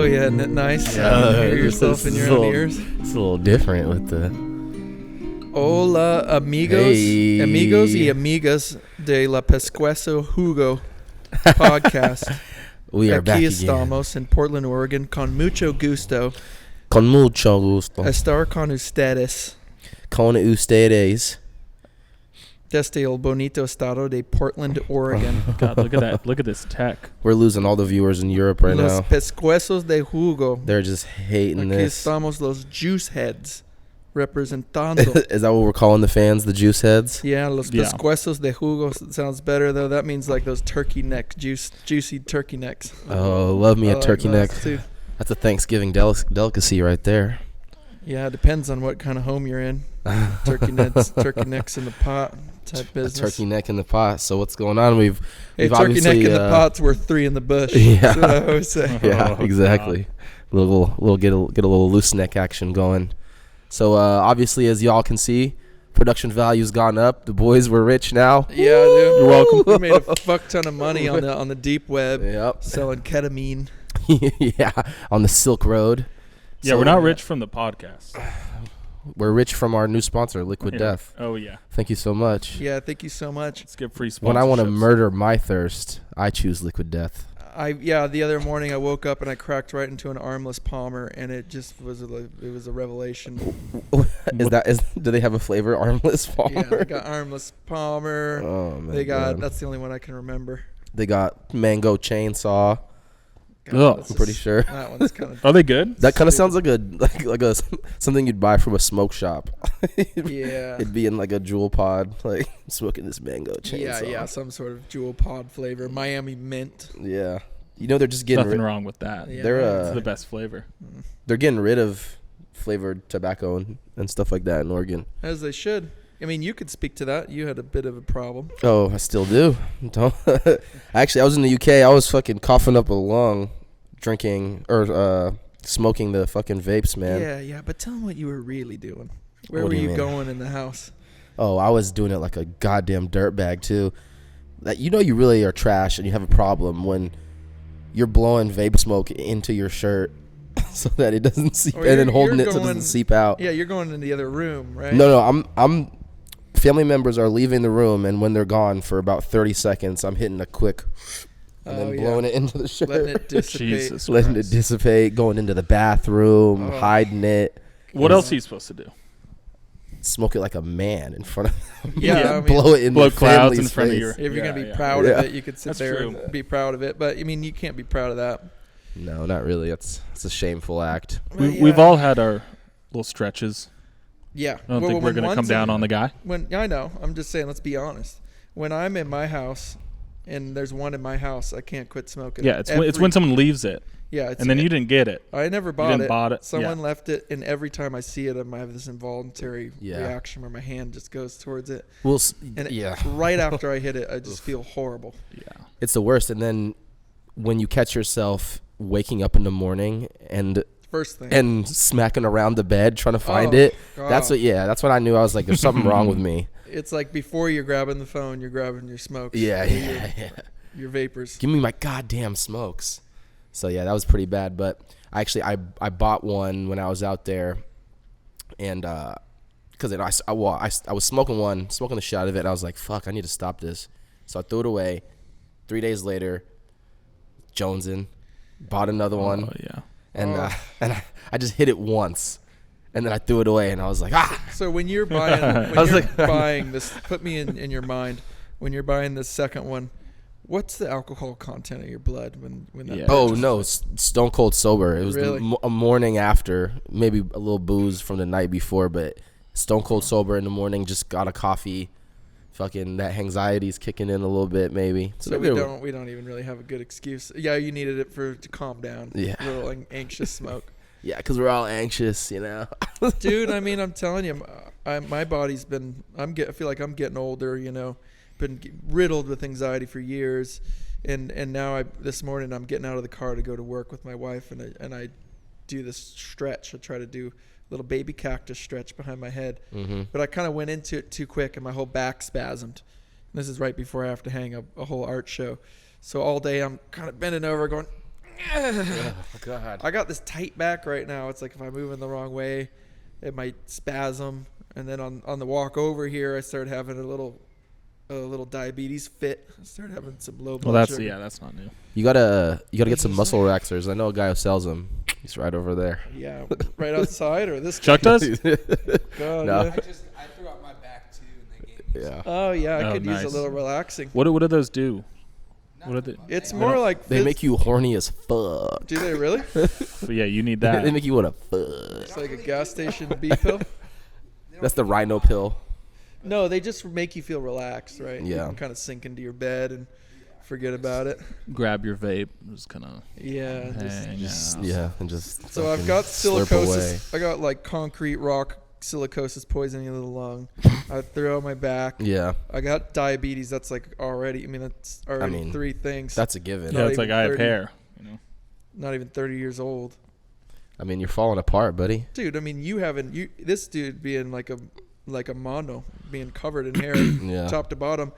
Oh yeah, isn't it nice? Hear yourself in your own ears. It's a little different with the. Hola, amigos, Hey. amigos y amigas de la Pescuezo Jugo podcast. We are back Aquí again. estamos en Portland, Oregon, con mucho gusto Con mucho gusto. estar con ustedes Con ustedes. desde el bonito estado de Portland, Oregon. God, look at that. Look at this tech. We're losing all the viewers in Europe right Los now. Pescuezos de Jugo. They're just hating Aquí this. estamos los juice heads representando. Is that what we're calling the fans, the juice heads? Yeah, los Yeah. pescuezos de jugo sounds better though. That means like those turkey neck, juicy turkey necks. Oh, love me I a like turkey neck. those, too. That's a Thanksgiving delicacy right there. Yeah, it depends on what kind of home you're in. Turkey necks in the pot type A business. turkey neck in the pot. So what's going on? Hey, we've turkey neck obviously, in the pot's worth 3 in the bush. Yeah. That's what I always say. Yeah, Oh, exactly. Little get a little loose neck action going. So obviously, as y'all can see, production value's gone up. The boys were rich now. Yeah, dude. You're welcome. We made a fuck ton of money on the deep web Yep. selling ketamine. Yeah, on the Silk Road. Yeah, So, we're not rich from the podcast. We're rich from our new sponsor, Liquid Yeah. Death. Oh, yeah. Thank you so much. Yeah, thank you so much. Let's get free sponsorships. When I want to murder my thirst, I choose Liquid Death. The other morning I woke up and I cracked right into an armless Palmer, and it just was a revelation. Do they have a flavor, armless Palmer? Yeah, I got armless Palmer. Oh man. They got that's the only one I can remember. They got mango chainsaw. Ugh. that's I'm pretty sure. That one's kind of Are they good? That kind of sounds like a something you'd buy from a smoke shop. yeah. It'd be in like a jewel pod, like smoking this mango chainsaw. Yeah, some sort of jewel pod flavor. Miami mint. Yeah. You know they're just getting Nothing wrong with that. Yeah. They're It's the best flavor. they're getting rid of flavored tobacco and stuff like that in Oregon. As they should. I mean, you could speak to that. You had a bit of a problem. Oh, I still do. Don't. Actually, I was in the UK. I was fucking coughing up a lung, drinking or smoking the fucking vapes, man. Yeah, but tell them what you were really doing. Where What were do you you mean? going in the house? Oh, I was doing it like a goddamn dirtbag too. That you really are trash and you have a problem when you're blowing vape smoke into your shirt so that it doesn't seep, Or and then you're holding it so it going- doesn't seep out. Yeah, you're going in the other room, right? No, I'm. Family members are leaving the room, and when they're gone for about 30 seconds, I'm hitting a quick, and then blowing it into the shirt, Letting it dissipate. Jesus letting it Christ. dissipate, going into the bathroom, Oh. hiding it, What else are you supposed to do? smoke it like a man in front of Yeah, I mean, blow it in blow the clouds family's in front of face. your. If you're Yeah, going to be yeah. proud Yeah. of it, you could sit That's there true. and be proud of it. But, I mean, you can't be proud of that. No, not really. It's a shameful act. Well, We've all had our little stretches. Yeah. I don't think we're going to come down on the guy. I know. I'm just saying, let's be honest. When I'm in my house and there's one in my house, I can't quit smoking. Yeah, it's when someone leaves it, Yeah, it's and then you didn't get it. I never You bought didn't it. bought it. Someone Yeah. left it, and every time I see it, I have this involuntary Yeah. reaction where my hand just goes towards it. Well, And yeah, right after I hit it, I just feel horrible. Yeah. it's the worst. And then when you catch yourself waking up in the morning and First thing. smacking around the bed trying to find Oh, it, God. that's what I knew. I was like, there's something wrong with me. It's like before you're grabbing the phone, you're grabbing your smokes. Yeah, or yeah. Your vapors. Give me my goddamn smokes. So yeah, that was pretty bad. But I bought one when I was out there, and because I was smoking the shit out of it, and I was like, fuck, I need to stop this. So I threw it away. 3 days later, jonesing, bought another one, Oh, yeah. and I just hit it once, and then I threw it away, and I was like, ah. So when you're buying, I was like- buying this, put me in your mind. When you're buying this second one, what's the alcohol content of your blood when that? Yeah. Oh purchase- no, stone cold sober. It was Really? a morning after, maybe a little booze from the night before, but stone cold sober in the morning. Just got a coffee. Fucking that anxiety's kicking in a little bit, maybe. So we don't even really have a good excuse. Yeah, you needed it to calm down. Yeah. A little anxious smoke. Yeah, because we're all anxious, you know. Dude, I mean, I'm telling you, my body's been. I feel like I'm getting older. You know, been riddled with anxiety for years, and now this morning I'm getting out of the car to go to work with my wife, and I do this stretch. I try to do a little baby cactus stretch behind my head, but I kind of went into it too quick, and my whole back spasmed. And this is right before I have to hang a whole art show, so all day I'm kind of bending over, going. Oh, God. I got this tight back right now. It's like if I move in the wrong way, it might spasm. And then on the walk over here, I started having a little diabetes fit. I started having some low blood sugar. That's not new. You gotta get some muscle relaxers. I know a guy who sells them. He's right over there. Yeah, right outside or this. Chuck does? God, No. yeah. I threw out my back too, and they gave me. Yeah. Oh yeah, I Oh, could use nice. a little relaxing. What do those do? What are they? It's They more don't- like They make you horny as fuck. Do they really? But yeah, you need They that. make you want to fuck. It's like a gas station B pill. That's the rhino pill. No, they just make you feel relaxed, right? You Yeah. can kind of sink into your bed and forget about it. Grab your vape. Just kind of Yeah. Just, hang out. Yeah, and just. so I've fucking got slurp silicosis. I got like concrete rock silicosis poisoning of the lung. I threw out my back. Yeah, I got diabetes. That's like already. I mean, that's already 3 things. that's a given. Yeah, Not it's like even I have 30. hair. You know. Not even 30 years old, I mean, you're falling apart, buddy. dude. I mean, this dude being like a mono, being covered in hair, Yeah. top to bottom.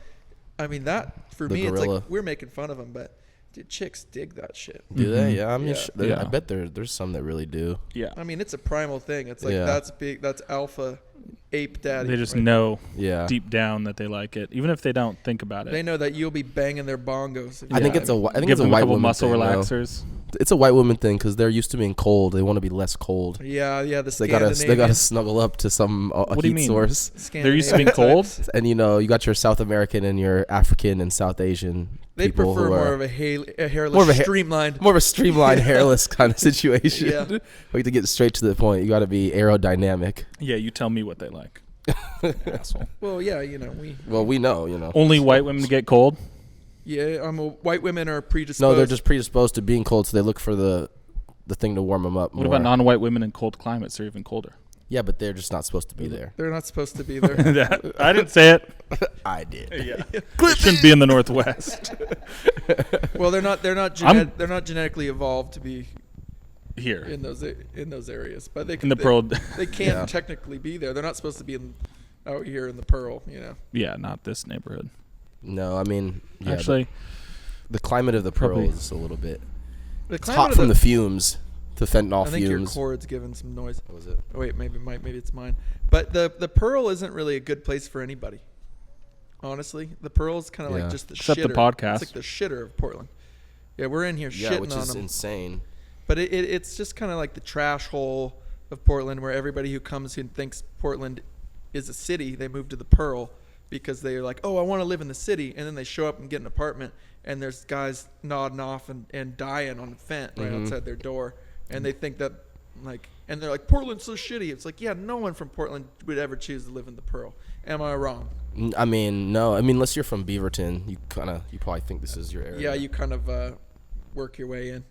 I mean, that for The me, it's gorilla. like we're making fun of him, but dude, chicks dig that shit. Do they? Mhm. Yeah, I mean, Yeah. Yeah. I bet there's some that really do. Yeah. I mean, it's a primal thing. It's like Yeah. that's big. That's alpha ape daddy. They just right? know Yeah. deep down that they like it, even if they don't think about it. They know that you'll be banging their bongos. I think Yeah. it's a Give them a white couple woman muscle thing, though. relaxers. It's a white woman thing because they're used to being cold. They want to be less cold. Yeah. The So they gotta Scandinavian- snuggle up to some What do you heat mean? source. They're used to being Scandinavian cold. types. And you got your South American and your African and South Asian They people prefer who are more of a hairless, More of a streamlined. more of a streamlined, hairless kind of situation. Yeah. We like to get straight to the point. You got to be aerodynamic. Yeah, you tell me what they like. Asshole. Well, yeah, Well, we know. Only white women get cold. white women are predisposed. No, they're just predisposed to being cold, so they look for the thing to warm them up. What more. about non-white women in cold climates? They're even colder. Yeah, but they're just not supposed to be there. They're not supposed to be there. I didn't say it. I did. Yeah. They shouldn't be in the Northwest. Well, they're not. They're not genetically evolved to be Here. in those areas, but they In can. the Pearl. They can't Yeah. technically be there. They're not supposed to be out here in the Pearl. Yeah, not this neighborhood. No, I mean, yeah, Actually, the climate of the Pearl Probably. is a little bit. The It's climate hot of from the fumes, the fentanyl I think your fumes. cord's giving some noise. What was it? Oh, wait, maybe it's mine. But the Pearl isn't really a good place for anybody. Honestly, the Pearl is kind of Yeah. like just the Except shitter. the podcast. It's like the shitter of Portland. Yeah, we're in here Yeah, shitting which on is them. insane. But it's just kind of like the trash hole of Portland, where everybody who comes who thinks Portland is a city, they move to the Pearl because they're like, oh, I want to live in the city, and then they show up and get an apartment, and there's guys nodding off and dying on the fence right Mhm. outside their door, and they think that and they're like, Portland's so shitty. It's like, yeah, no one from Portland would ever choose to live in the Pearl. Am I wrong? I mean, no. I mean, unless you're from Beaverton, you probably think this is your area. Yeah, you kind of work your way in.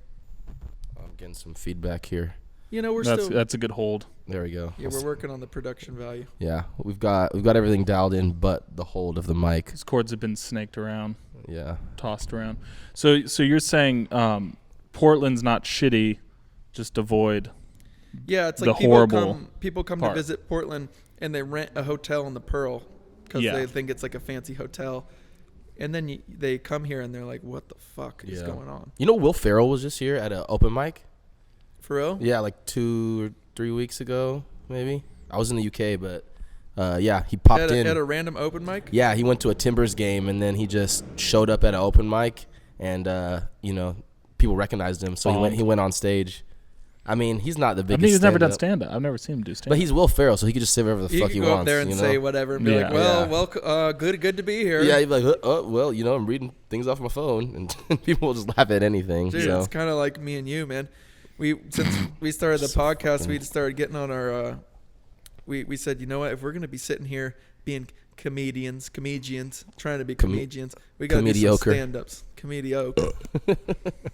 I'm getting some feedback here. that's a good hold. There we go. Yeah, we're working on the production value. Yeah, we've got everything dialed in, but the hold of the mic. These cords have been snaked around, Yeah. tossed around. So you're saying Portland's not shitty, just avoid. Yeah, it's The like horrible people come to part. visit Portland and they rent a hotel in the Pearl because Yeah. they think it's like a fancy hotel, and then they come here and they're like, "What the fuck is Yeah. going on?" You know, Will Ferrell was just here at an open mic. For real? Yeah, like 2 or 3 weeks ago, maybe. I was in the UK, but yeah, he popped in. At a random open mic. Yeah, he went to a Timbers game, and then he just showed up at an open mic, and people recognized him, so Bombed. he went on stage. I mean, he's not the I mean, biggest. he's never done stand-up, stand-up. I've never seen him do stand-up. but he's Will Ferrell, so he could just say whatever the You fuck could he go wants. up there and you know? say whatever and be Yeah. like, "Well, Yeah. good to be here." Yeah, he'd be like, well, I'm reading things off my phone, and people will just laugh at anything. Dude, so. it's kind of like me and you, man. Since we started the podcast, we started getting on our. We said, you know what? If we're gonna be sitting here being comedians, trying to be comedians, we gotta do some Comediocre. stand-ups. Comediocre.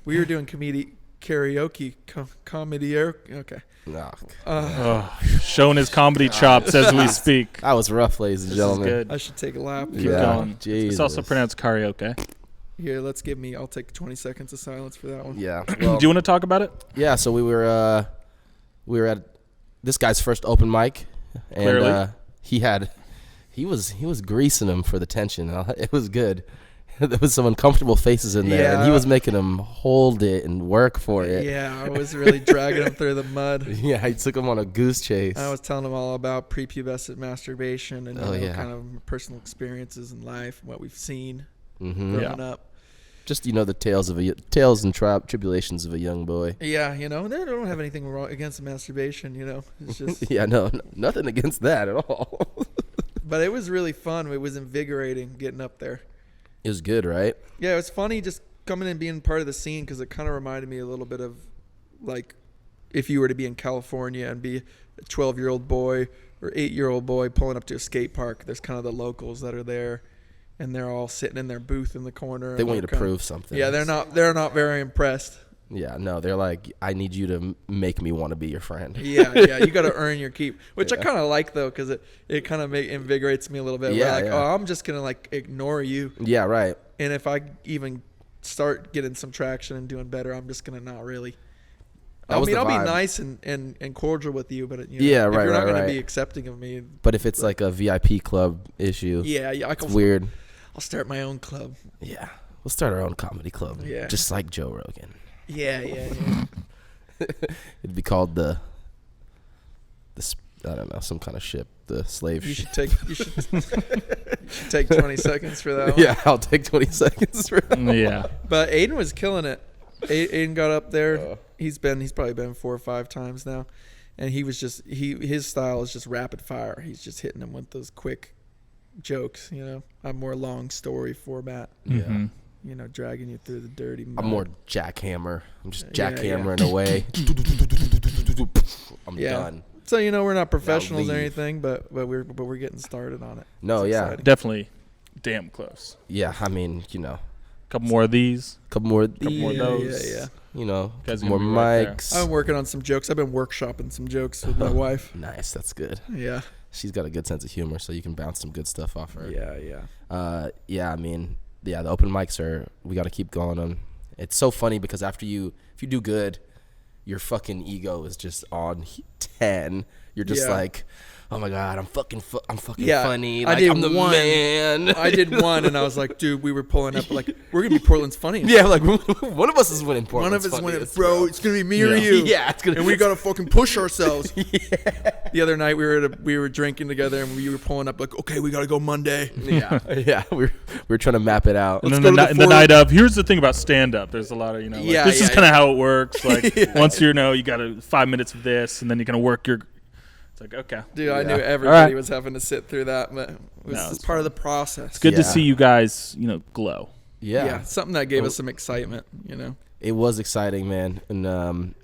We were doing karaoke, comedy. Okay. Nah, Showing his comedy chops as we speak. that was rough, ladies and This is gentlemen. good. I should take a lap. Keep Yeah. going. Jesus. It's also pronounced karaoke. Here, I'll take 20 seconds of silence for that one. Yeah. Do Well, you want to talk about it? yeah. So we were at this guy's first open mic, and Clearly. he was greasing him for the tension. It was good. there was some uncomfortable faces in there, and he Yeah. was making them hold it and work for it. Yeah, I was really dragging him through the mud. Yeah, he took him on a goose chase. I was telling him all about prepubescent masturbation and kind of personal experiences in life, what we've seen growing up. Just the tales and tribulations of a young boy. Yeah, they don't have anything wrong against masturbation. It's just Yeah, no, nothing against that at all. But it was really fun. It was invigorating getting up there. It was good, right? Yeah, it was funny just coming and being part of the scene because it kind of reminded me a little bit of like if you were to be in California and be a 12-year-old boy or 8-year-old boy pulling up to a skate park. There's kind of the locals that are there, and they're all sitting in their booth in the corner. They want you to prove something. Yeah, they're not very impressed. Yeah, no, they're like, I need you to make me want to be your friend. Yeah, you got to earn your keep, which I kind of like though, because it kind of invigorates me a little bit. Yeah, oh, I'm just gonna ignore you. Yeah, right. And if I even start getting some traction and doing better, I'm just gonna not really. I'll be nice and cordial with you, but if you're not gonna be accepting of me. But if it's like a VIP club issue, it's weird. I'll start my own club. Yeah, we'll start our own comedy club. Yeah, just like Joe Rogan. Yeah. It'd be called the I don't know, some kind of ship, the slave ship. You should take 20 seconds for that one. Yeah, I'll take 20 seconds for that. Yeah. But Aiden was killing it. Aiden got up there. He's probably been 4 or 5 times now, and he was just his style is just rapid fire. He's just hitting them with those quick jokes. I'm more long story format. Yeah. Dragging you through the dirty mud. I'm more jackhammer. I'm just jackhammering away. I'm done. So we're not professionals or anything, but we're getting started on it. No, it's yeah, exciting. Definitely, damn close. Yeah, I mean, Couple more of these. Couple more of those. Yeah. Guys more mics. I'm working on some jokes. I've been workshopping some jokes with my wife. Nice, that's good. Yeah. She's got a good sense of humor, so you can bounce some good stuff off her. Yeah. I mean, the open mics we got to keep going on. It's so funny because if you do good, your fucking ego is just on 10. You're just like, oh my God, I'm fucking funny. Like, I'm the man. I did one, and I was like, dude, we were pulling up, like, we're going to be Portland's funniest. Yeah, like, one of us is winning Portland's One of us is winning. bro. It's going to be me or you. Yeah, it's going to And we got to fucking push ourselves. The other night, we were drinking together, and we were pulling up, like, okay, we got to go Monday. Yeah, we're trying to map it out. And then the night of, here's the thing about stand-up. There's a lot of, this is kind of how it works. Like, once you got 5 minutes of this, and then you're going to work your... Like, okay. Dude, I knew everybody was having to sit through that, but it was part of the process. It's good to see you guys, glow. Yeah, something that gave us some excitement, It was exciting, man. And,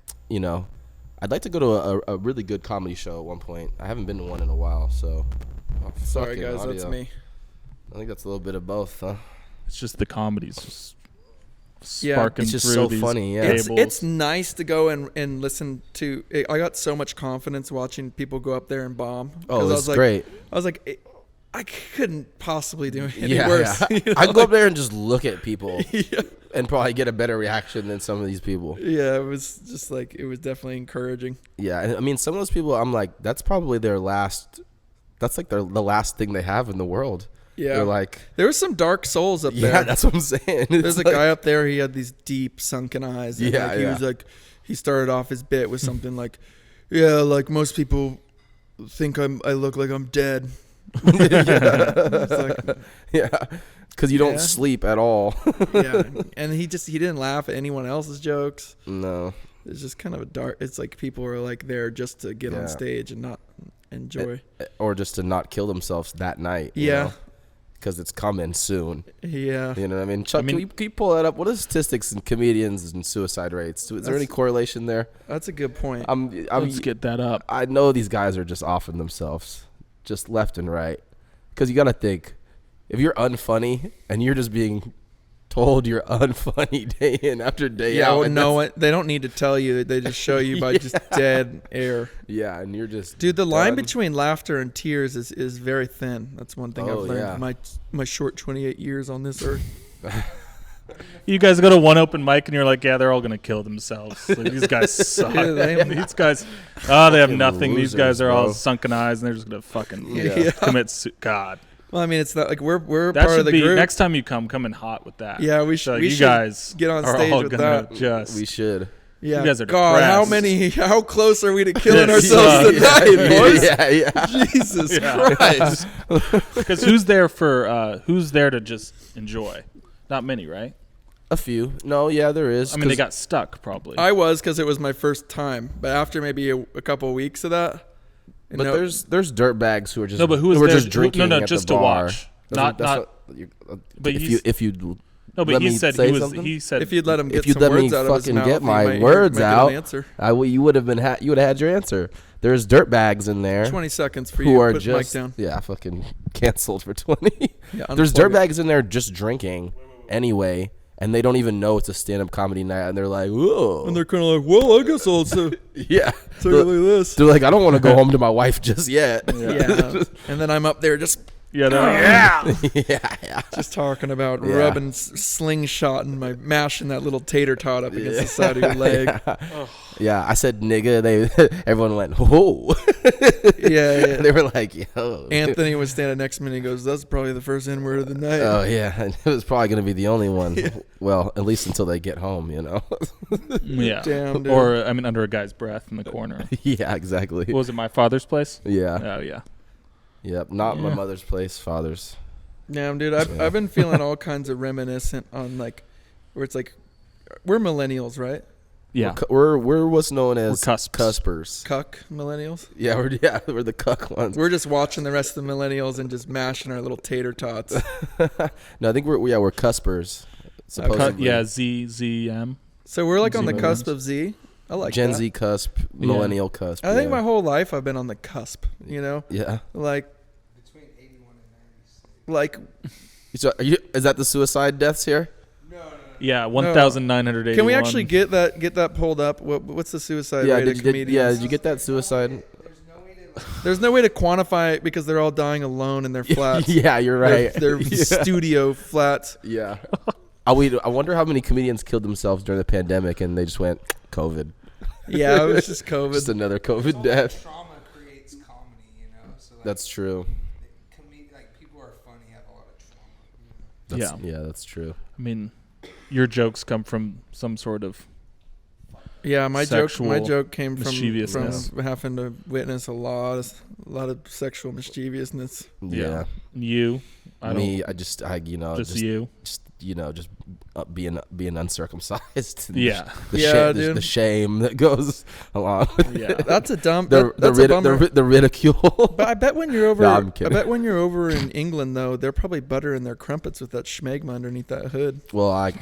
I'd like to go to a really good comedy show at one point. I haven't been to one in a while, so. Sorry, guys, that's me. I think that's a little bit of both, huh? It's just the comedy's just sparking it's just through so these funny. Yeah, it's nice to go and listen to. I got so much confidence watching people go up there and bomb. Oh, it's great. I was like, I couldn't possibly do any worse. Yeah. I go up there and just look at people and probably get a better reaction than some of these people. Yeah, it was just like it was definitely encouraging. Yeah, and I mean, some of those people, I'm like, that's probably their last. That's like the last thing they have in the world. Yeah, they're like, there were some dark souls up there. Yeah, that's what I'm saying. There's a guy up there. He had these deep sunken eyes. And he was like, he started off his bit with something like, "Yeah, like most people think I look like I'm dead." Because you don't sleep at all. Yeah, and he didn't laugh at anyone else's jokes. No, it's just kind of a dark. It's like people are like there just to get on stage and not enjoy, or just to not kill themselves that night. Yeah. Because it's coming soon. Yeah. You know what I mean? Chuck, can you pull that up? What are the statistics in comedians and suicide rates? Is there any correlation there? That's a good point. Let's get that up. I know these guys are just offing themselves just left and right. Because you got to think, if you're unfunny and you're just being told you're unfunny day in after day out. Yeah, no, they don't need to tell you. They just show you by just dead air. Yeah, and you're just Dude, the line between laughter and tears is very thin. That's one thing I've learned in my short 28 years on this earth. You guys go to one open mic and you're like, yeah, they're all gonna kill themselves. Like, these guys suck. These guys, they have nothing. Losers, these guys are bro. all sunken eyes and they're just gonna fucking commit God. Well, I mean, it's not like we're That part should of the be group. next time you come in hot with that. Yeah, we So we you should guys get on are stage all with gonna that. just. We should. Yeah, You guys are God, depressed. how close are we to killing This ourselves sucks. tonight, boys? Yeah. Jesus Yeah. Christ. Because who's there to just enjoy? Not many, right? A few. No, yeah, there is. I mean, they got stuck probably. I was because it was my first time, but after maybe a couple of weeks of that. But there's dirtbags who are just but who is are there? just drinking No, at just the to bar. watch. That's Not. what you, But if you No, but let he me said say he was. something? He said if you'd let him get if you'd some let me words out of his fucking mouth, get he my might words get an out, answer. you would have had your answer. There's dirtbags in there 20 seconds for who you. are Put the mic just down. fucking canceled for 20. Yeah, There's unplug it. dirtbags in there just drinking anyway, and they don't even know it's a stand-up comedy night, and they're like, "Whoa!" And they're kind of like, well, I guess I'll yeah, take it like this. they're like, "I don't want to go home to my wife just yet." Yeah. And then I'm up there just Yeah. yeah. just talking about Yeah. rubbing slingshotting my mashing that little tater tot up against the side of your leg. Yeah, I said nigga. Everyone went, "Whoa!" Yeah. They were like, "Yo." Anthony was standing next to me and he goes, "That's probably the first N word of the night." Oh yeah, and it was probably gonna be the only one. Well, at least until they get home, you know. Yeah. Damn, dude. Or I mean, under a guy's breath in the corner. Yeah, exactly. What was it? My father's place. Yeah. Oh yeah. Yep. Not my Yeah. mother's place, father's. Damn, dude, I've been feeling all kinds of reminiscent on like where it's like we're millennials, right? Yeah. We're what's known as We're cusps. cuspers. Cuck millennials. Yeah, we're the cuck ones. We're just watching the rest of the millennials and just mashing our little tater tots. No, I think we're cuspers. Supposedly. Yeah. ZM. So we're like on the Z cusp of Z. I like Gen that. Z cusp, millennial cusp. I think yeah. my whole life I've been on the cusp, you know? Yeah. Like Between 81 and 96. So is that the suicide deaths here? Yeah. 1,981. can we actually get that pulled up? What's the suicide rate of comedians? Did you get that suicide? There's no way to quantify it because they're all dying alone in their flats. Yeah, you're right. Their Yeah. studio flats. Yeah. I wonder how many comedians killed themselves during the pandemic and they just went COVID. Yeah, it was just COVID. Just another It's COVID almost death. Trauma creates comedy, you know. So like, That's true. like people are funny, have a lot of trauma. You know? Yeah, that's true. I mean, your jokes come from some sort of. Yeah, my Sexual joke came from mischievousness. having to witness a lot of sexual mischievousness. Yeah. You. Me, don't. just You. just being uncircumcised. Yeah. Dude. The shame that goes along. With Yeah. That's a dumb. the That's a bummer. the ridicule. But I bet when you're over, No, I'm kidding. I bet when you're over in England though, they're probably buttering their crumpets with that schmegma underneath that hood. Well, I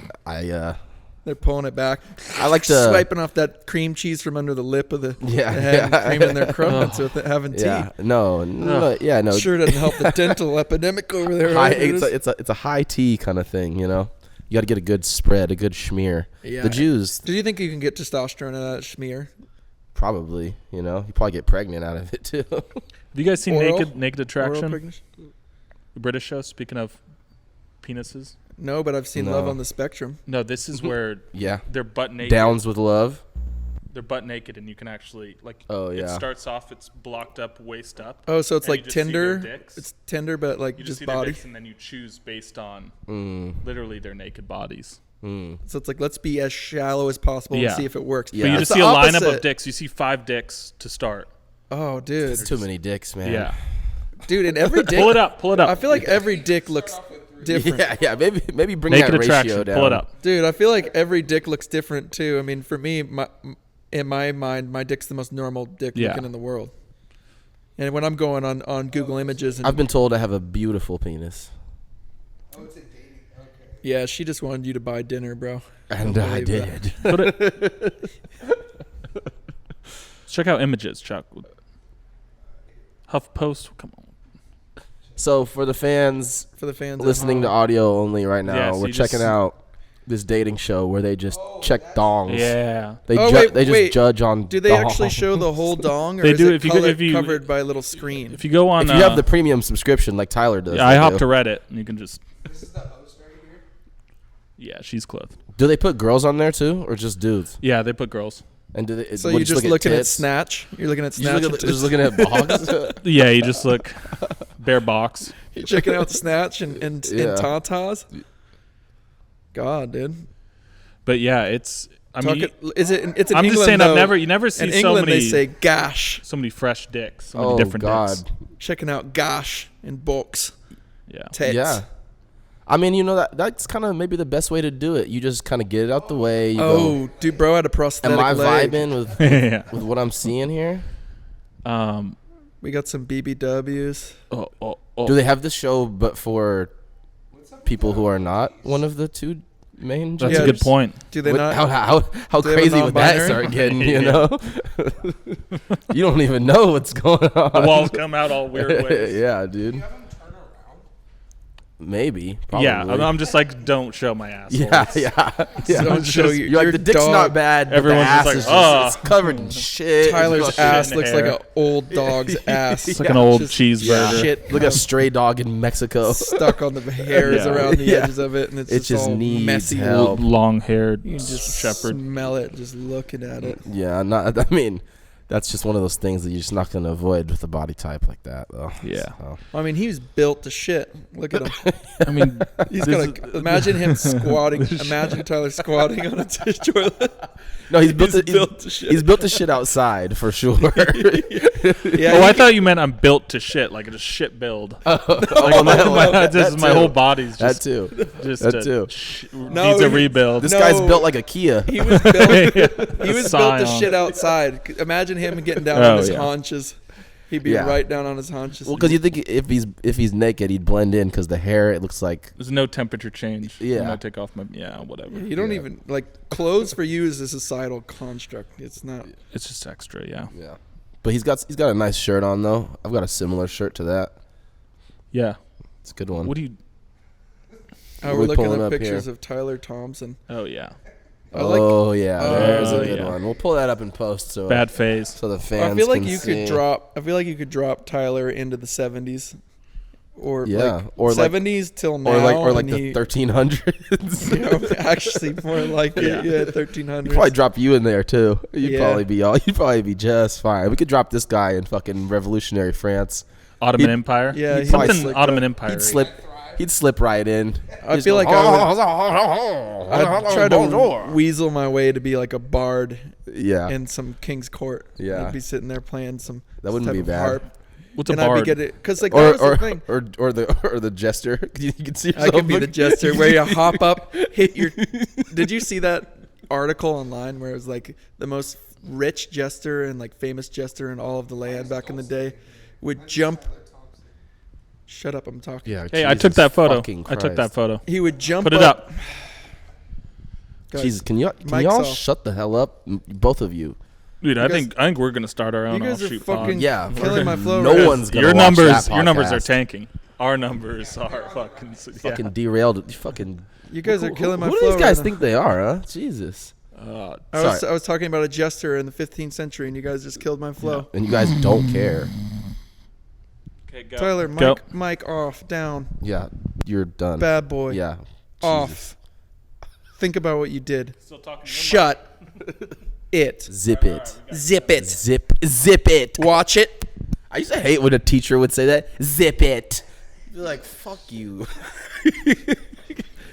They're pulling it back. I like to swiping off that cream cheese from under the lip of the Yeah, head, yeah. and creaming their crumpets with it, having tea. yeah no Sure doesn't help the dental epidemic over there. high, right? it's a high tea kind of thing, you know. You got to get a good spread, a good schmear. Yeah. The Jews Do you think you can get testosterone out of that schmear? probably, you know, you probably get pregnant out of it too. Have you guys seen Oral? Naked Oral Attraction? pregnancy? The British show. Speaking of penises. No, but I've seen No. Love on the Spectrum. No, this is where Yeah, they're butt naked. Downs with Love. They're butt naked, and you can actually like. Oh, It yeah. starts off. It's blocked up, waist up. Oh, so it's And you like just see their Tinder. dicks. It's Tinder, but like You just see their body. dicks, and then you choose based on Mm, literally their naked bodies. mm. So it's like let's be as shallow as possible Yeah. and see if it works. Yeah. But you It's just see the a lineup opposite. of dicks. You see 5 dicks to start. Oh, dude, It's too many dicks, man. Yeah. dude, and every dick. Pull it up. Pull it up. I feel like every dick looks different. yeah. Maybe bring Naked that Attraction. ratio down. Pull it up. Dude, I feel like every dick looks different too. I mean, for me, in my mind, my dick's the most normal dick Yeah. looking in the world. And when I'm going on Google Images, and I've been told I have a beautiful penis, Oh, it's a dating. Okay. yeah, she just wanted you to buy dinner, bro. and Don't I believe that. did. Put it. Check out images, Chuck. HuffPost. Come on. So for the fans For the fans at listening to home. audio only right now, Yeah, so we're you checking just- out this dating show where they just check dongs. Yeah. They Oh, they wait. just judge on. Do they actually dongs. show the whole dong, or They is do it if you go- colored, if you- covered by a little screen? If you go on, If you have the premium subscription like Tyler does, yeah, I they hopped do. to Reddit, and you can just. This is the host right here. Yeah, she's clothed. Do they put girls on there too, or just dudes? Yeah, they put girls. And do they, So what, you're just look looking at tits? Snatch? You're looking at You Snatch? just looking at bogs? Yeah, you just look bare box. You're checking out Snatch and Yeah. tatas? God, dude. But yeah, it's. I mean, It's in I'm England, just saying, though. you never see In so England, many. they say gosh. so many fresh dicks. So many Oh different God. dicks. Checking out gosh in books. Yeah. Tits. Yeah. I mean, that's kind of maybe the best way to do it. You just kind of get it out the way. You Oh, go, dude, bro had a prosthetic am I leg. vibing with Yeah. with what I'm seeing here? We got some BBWs. Do they have this show but for people who are not one of the two main That's genders? a good point. Do they What- not? How do they have a crazy would that non-binary? start getting? You know, you don't even know what's going on. The walls come out all weird ways. Yeah, dude. You have them turn around. Maybe. Probably. Yeah, I'm just like, don't show my asshole. Yeah, It's- yeah. Don't show Just- your- you're like, your the dick's dog- not bad. But Everyone's the ass just is like, just, it's covered in shit. Tyler's It's ass in looks hair. like an old dog's ass. It's like an old Just cheeseburger. Shit Look at a stray dog in Mexico. stuck on the hairs Yeah. around the Yeah. edges of it, and it's It just just all needs messy. help. Long-haired You can just shepherd. smell it just looking at it. Yeah, I mean, that's just one of those things that you're just not going to avoid with a body type like that, though. Yeah. So. I mean, he was built to shit. Look at him. I mean, He's this got imagine him squatting. Imagine Tyler squatting on a dish toilet. No, he's built to shit. He's built to shit outside for sure. Yeah, I thought you meant I'm built to shit, like it's a shit build. Like my whole body's That just too. just That too. needs a rebuild. This No. guy's built like a Kia. he was built. He was built to Scion. shit outside. Imagine him getting down Oh, on his yeah. haunches. He'd be Yeah. right down on his haunches. Well, because you think if he's naked, he'd blend in because the hair, it looks like. There's no temperature change. Yeah. When I take off my whatever. You don't Yeah. even like clothes for you is a societal construct. It's not. It's just extra. Yeah. Yeah. But he's got a nice shirt on though. I've got a similar shirt to that. Yeah. It's a good one. What do you? Oh, What we're are we looking pulling at up pictures here? of Tyler Thompson. Oh yeah. I like- Oh yeah, there's a good yeah. one. We'll pull that up in post so Bad phase. so the fans. I feel like can you see. could drop. I feel like you could drop Tyler into the 70s, or Yeah, like or like- 70s till now, or like and the he- 1300s. you know, actually more like Yeah. it. Yeah, 1300s. Probably drop you in there too. You'd Yeah. You'd probably be just fine. We could drop this guy in fucking revolutionary France. Ottoman He'd- Empire. Yeah, he'd probably Something slip Ottoman right- Empire. He'd slip right in. I Just feel go, like I'd try to Bonjour. weasel my way to be like a bard Yeah, in some king's court. Yeah. I'd be sitting there playing some. That wouldn't type be of bad. harp, What's a and I'd bard? be good at because like that was the thing. or the jester. You can see I yourself. could be the jester where you hop up, hit your. Did you see that article online where it was like the most rich jester and like famous jester in all of the land back in the day would jump? Shut up! I'm talking. Yeah. Hey, I Jesus took that photo. fucking I took that Christ. photo. He would jump. Put it up. Guys, Jesus, can y'all Mike's off. shut the hell up, both of you? Dude, I guys- think we're gonna start our you own guys are offshoot fucking pod. Yeah, killing my flow. No right now. one's gonna Your watch numbers, that your numbers are podcast. tanking. Our numbers are fucking. Fucking derailed. Fucking. You guys are killing my Who do flow. these guys right think they are? Huh? Jesus. Yeah. I was talking about a jester in the 15th century, and you guys just killed my flow. And you guys don't care. Okay, go. Tyler, Go. mic off, down, Yeah, you're done. bad boy, Yeah. off. Jesus. Think about what you did. Still talking to your Shut it. Zip it. Zip it. Zip it. Watch it. I used to hate when a teacher would say that. Zip it. You're like, fuck you.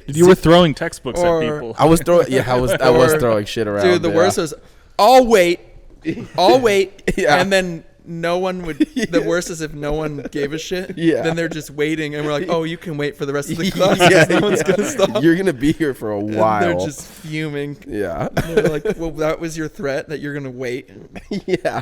Dude, you were throwing textbooks at Or- people. I was throwing. Yeah, I was Or- throwing shit around. Dude, the yeah. worst was, I'll wait, Yeah. and then no one would. The worst is if no one gave a shit. Yeah. Then they're just waiting, and we're like, oh, you can wait for the rest of the class. Yeah, no one's yeah. gonna stop. You're gonna be here for a And while. they're just fuming. yeah. They're like, well, that was your threat that you're gonna wait. Yeah.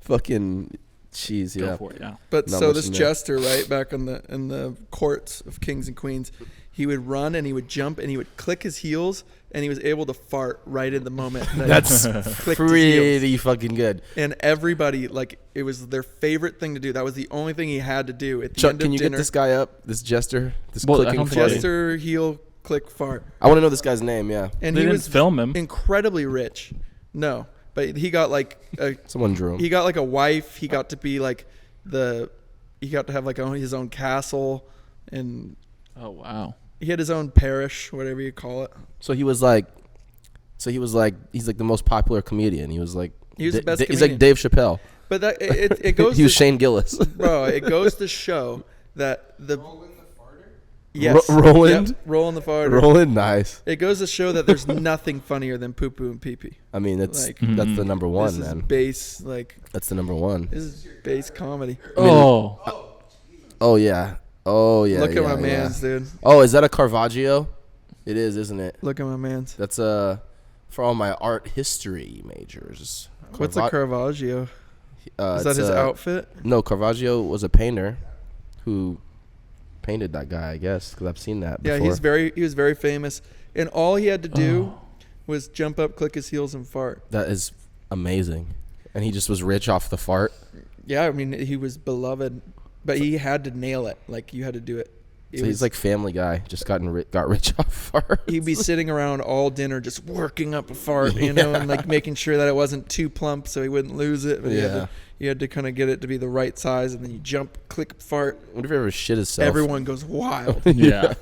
Fucking. Jeez. Go Yeah. for it, yeah. But Not so much this in there. jester, right back in the courts of kings and queens, he would run and he would jump and he would click his heels and he was able to fart right in the moment. That That's he clicked his heels. pretty fucking good. And everybody, like, it was their favorite thing to do. That was the only thing he had to do at the Chuck, end can of you dinner. get this guy up? This jester? This Well, I clicking don't think farting? Jester heel click fart. I want to know this guy's name. Yeah. And They he didn't was film him. incredibly rich. No, but he got like Someone drew him. he got like a wife. He got to be like he got to have like his own castle, and Oh wow. he had his own parish, whatever you call it. So he was like So he's like the most popular comedian. He was like He was the best he's comedian. like Dave Chappelle. But that it goes. He was to, Shane Gillis. bro. It goes to show that the Roland the farter. yes, Roland? yep, Roland the farter. Roland, nice. It goes to show that there's nothing funnier than poo poo and pee pee. I mean, that's Like, the number one, This is man. base That's the number one. This is base comedy. Oh, Oh yeah. Oh yeah. Look at yeah, my yeah. man's, dude. Oh, is that a Caravaggio? It is, isn't it? Look at my man's. That's for all my art history majors. What's a Caravaggio? Is that it's his outfit? No, Caravaggio was a painter who painted that guy, I guess, because I've seen that Yeah, before. he was very famous, and all he had to do was jump up, click his heels, and fart. That is amazing. And he just was rich off the fart. Yeah, I mean he was beloved, but he had to nail it. Like you had to do it. So he's like Family Guy, just got rich off fart. He'd be sitting around all dinner just working up a fart, you know, and like making sure that it wasn't too plump so he wouldn't lose it. But you had to kind of get it to be the right size, and then you jump, click, fart. What if he ever shit himself? Everyone goes wild. yeah.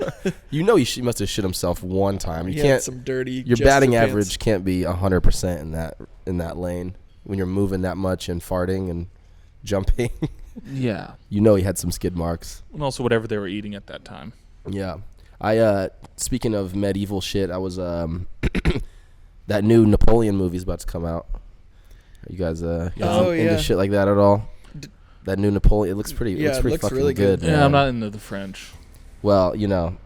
You know he must have shit himself one time. You He can't. had some dirty. Your Jester batting pants. average can't be 100% in that lane when you're moving that much and farting and jumping. Yeah. You know he had some skid marks. And also whatever they were eating at that time. Yeah. I speaking of medieval shit, I was that new Napoleon movie's about to come out. Are you guys into shit like that at all? That new Napoleon, it looks pretty fucking really good. Yeah, I'm not into the French. Well, you know,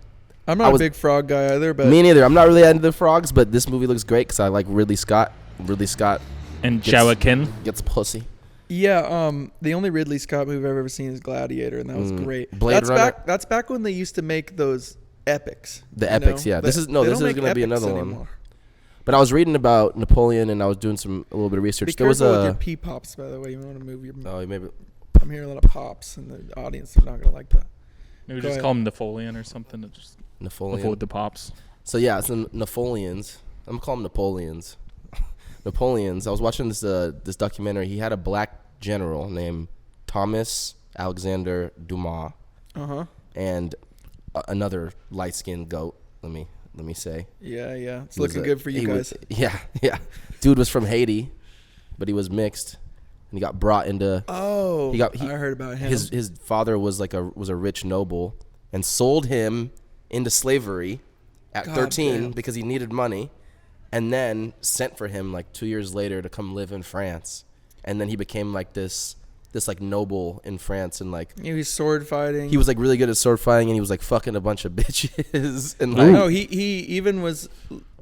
I'm not a big frog guy either, but me neither. I'm not really into the frogs, but this movie looks great because I like Ridley Scott. Ridley Scott And Joaquin. gets pussy. yeah, the only Ridley Scott movie I've ever seen is Gladiator, and that was great. Blade Runner. That's back when they used to make those epics. The you epics, know? yeah. But This is they going don't to make be epics another one. anymore. But I was reading about Napoleon and I was doing a little bit of research. Be There was careful with your pee pops, by the way. You want to move your. maybe I'm hearing a lot of pops, and the audience is not gonna like that. Maybe Go just ahead. call him Napoleon or something to just Napoleon. avoid the pops. So yeah, it's Napoleons. I'm gonna call them Napoleons. Napoleons. I was watching this documentary. He had a black general named Thomas Alexander Dumas, and another light skinned goat. Let me say. Yeah. It's He was looking good for you guys. Yeah. Dude was from Haiti, but he was mixed, and he got brought into. Oh, I heard about him. His father was a rich noble, and sold him into slavery at 13 damn. because he needed money, and then sent for him like 2 years later to come live in France, and then he became like this like noble in France, and like he was sword fighting. he was like really good at sword fighting, and he was like fucking a bunch of bitches, and like No, he even was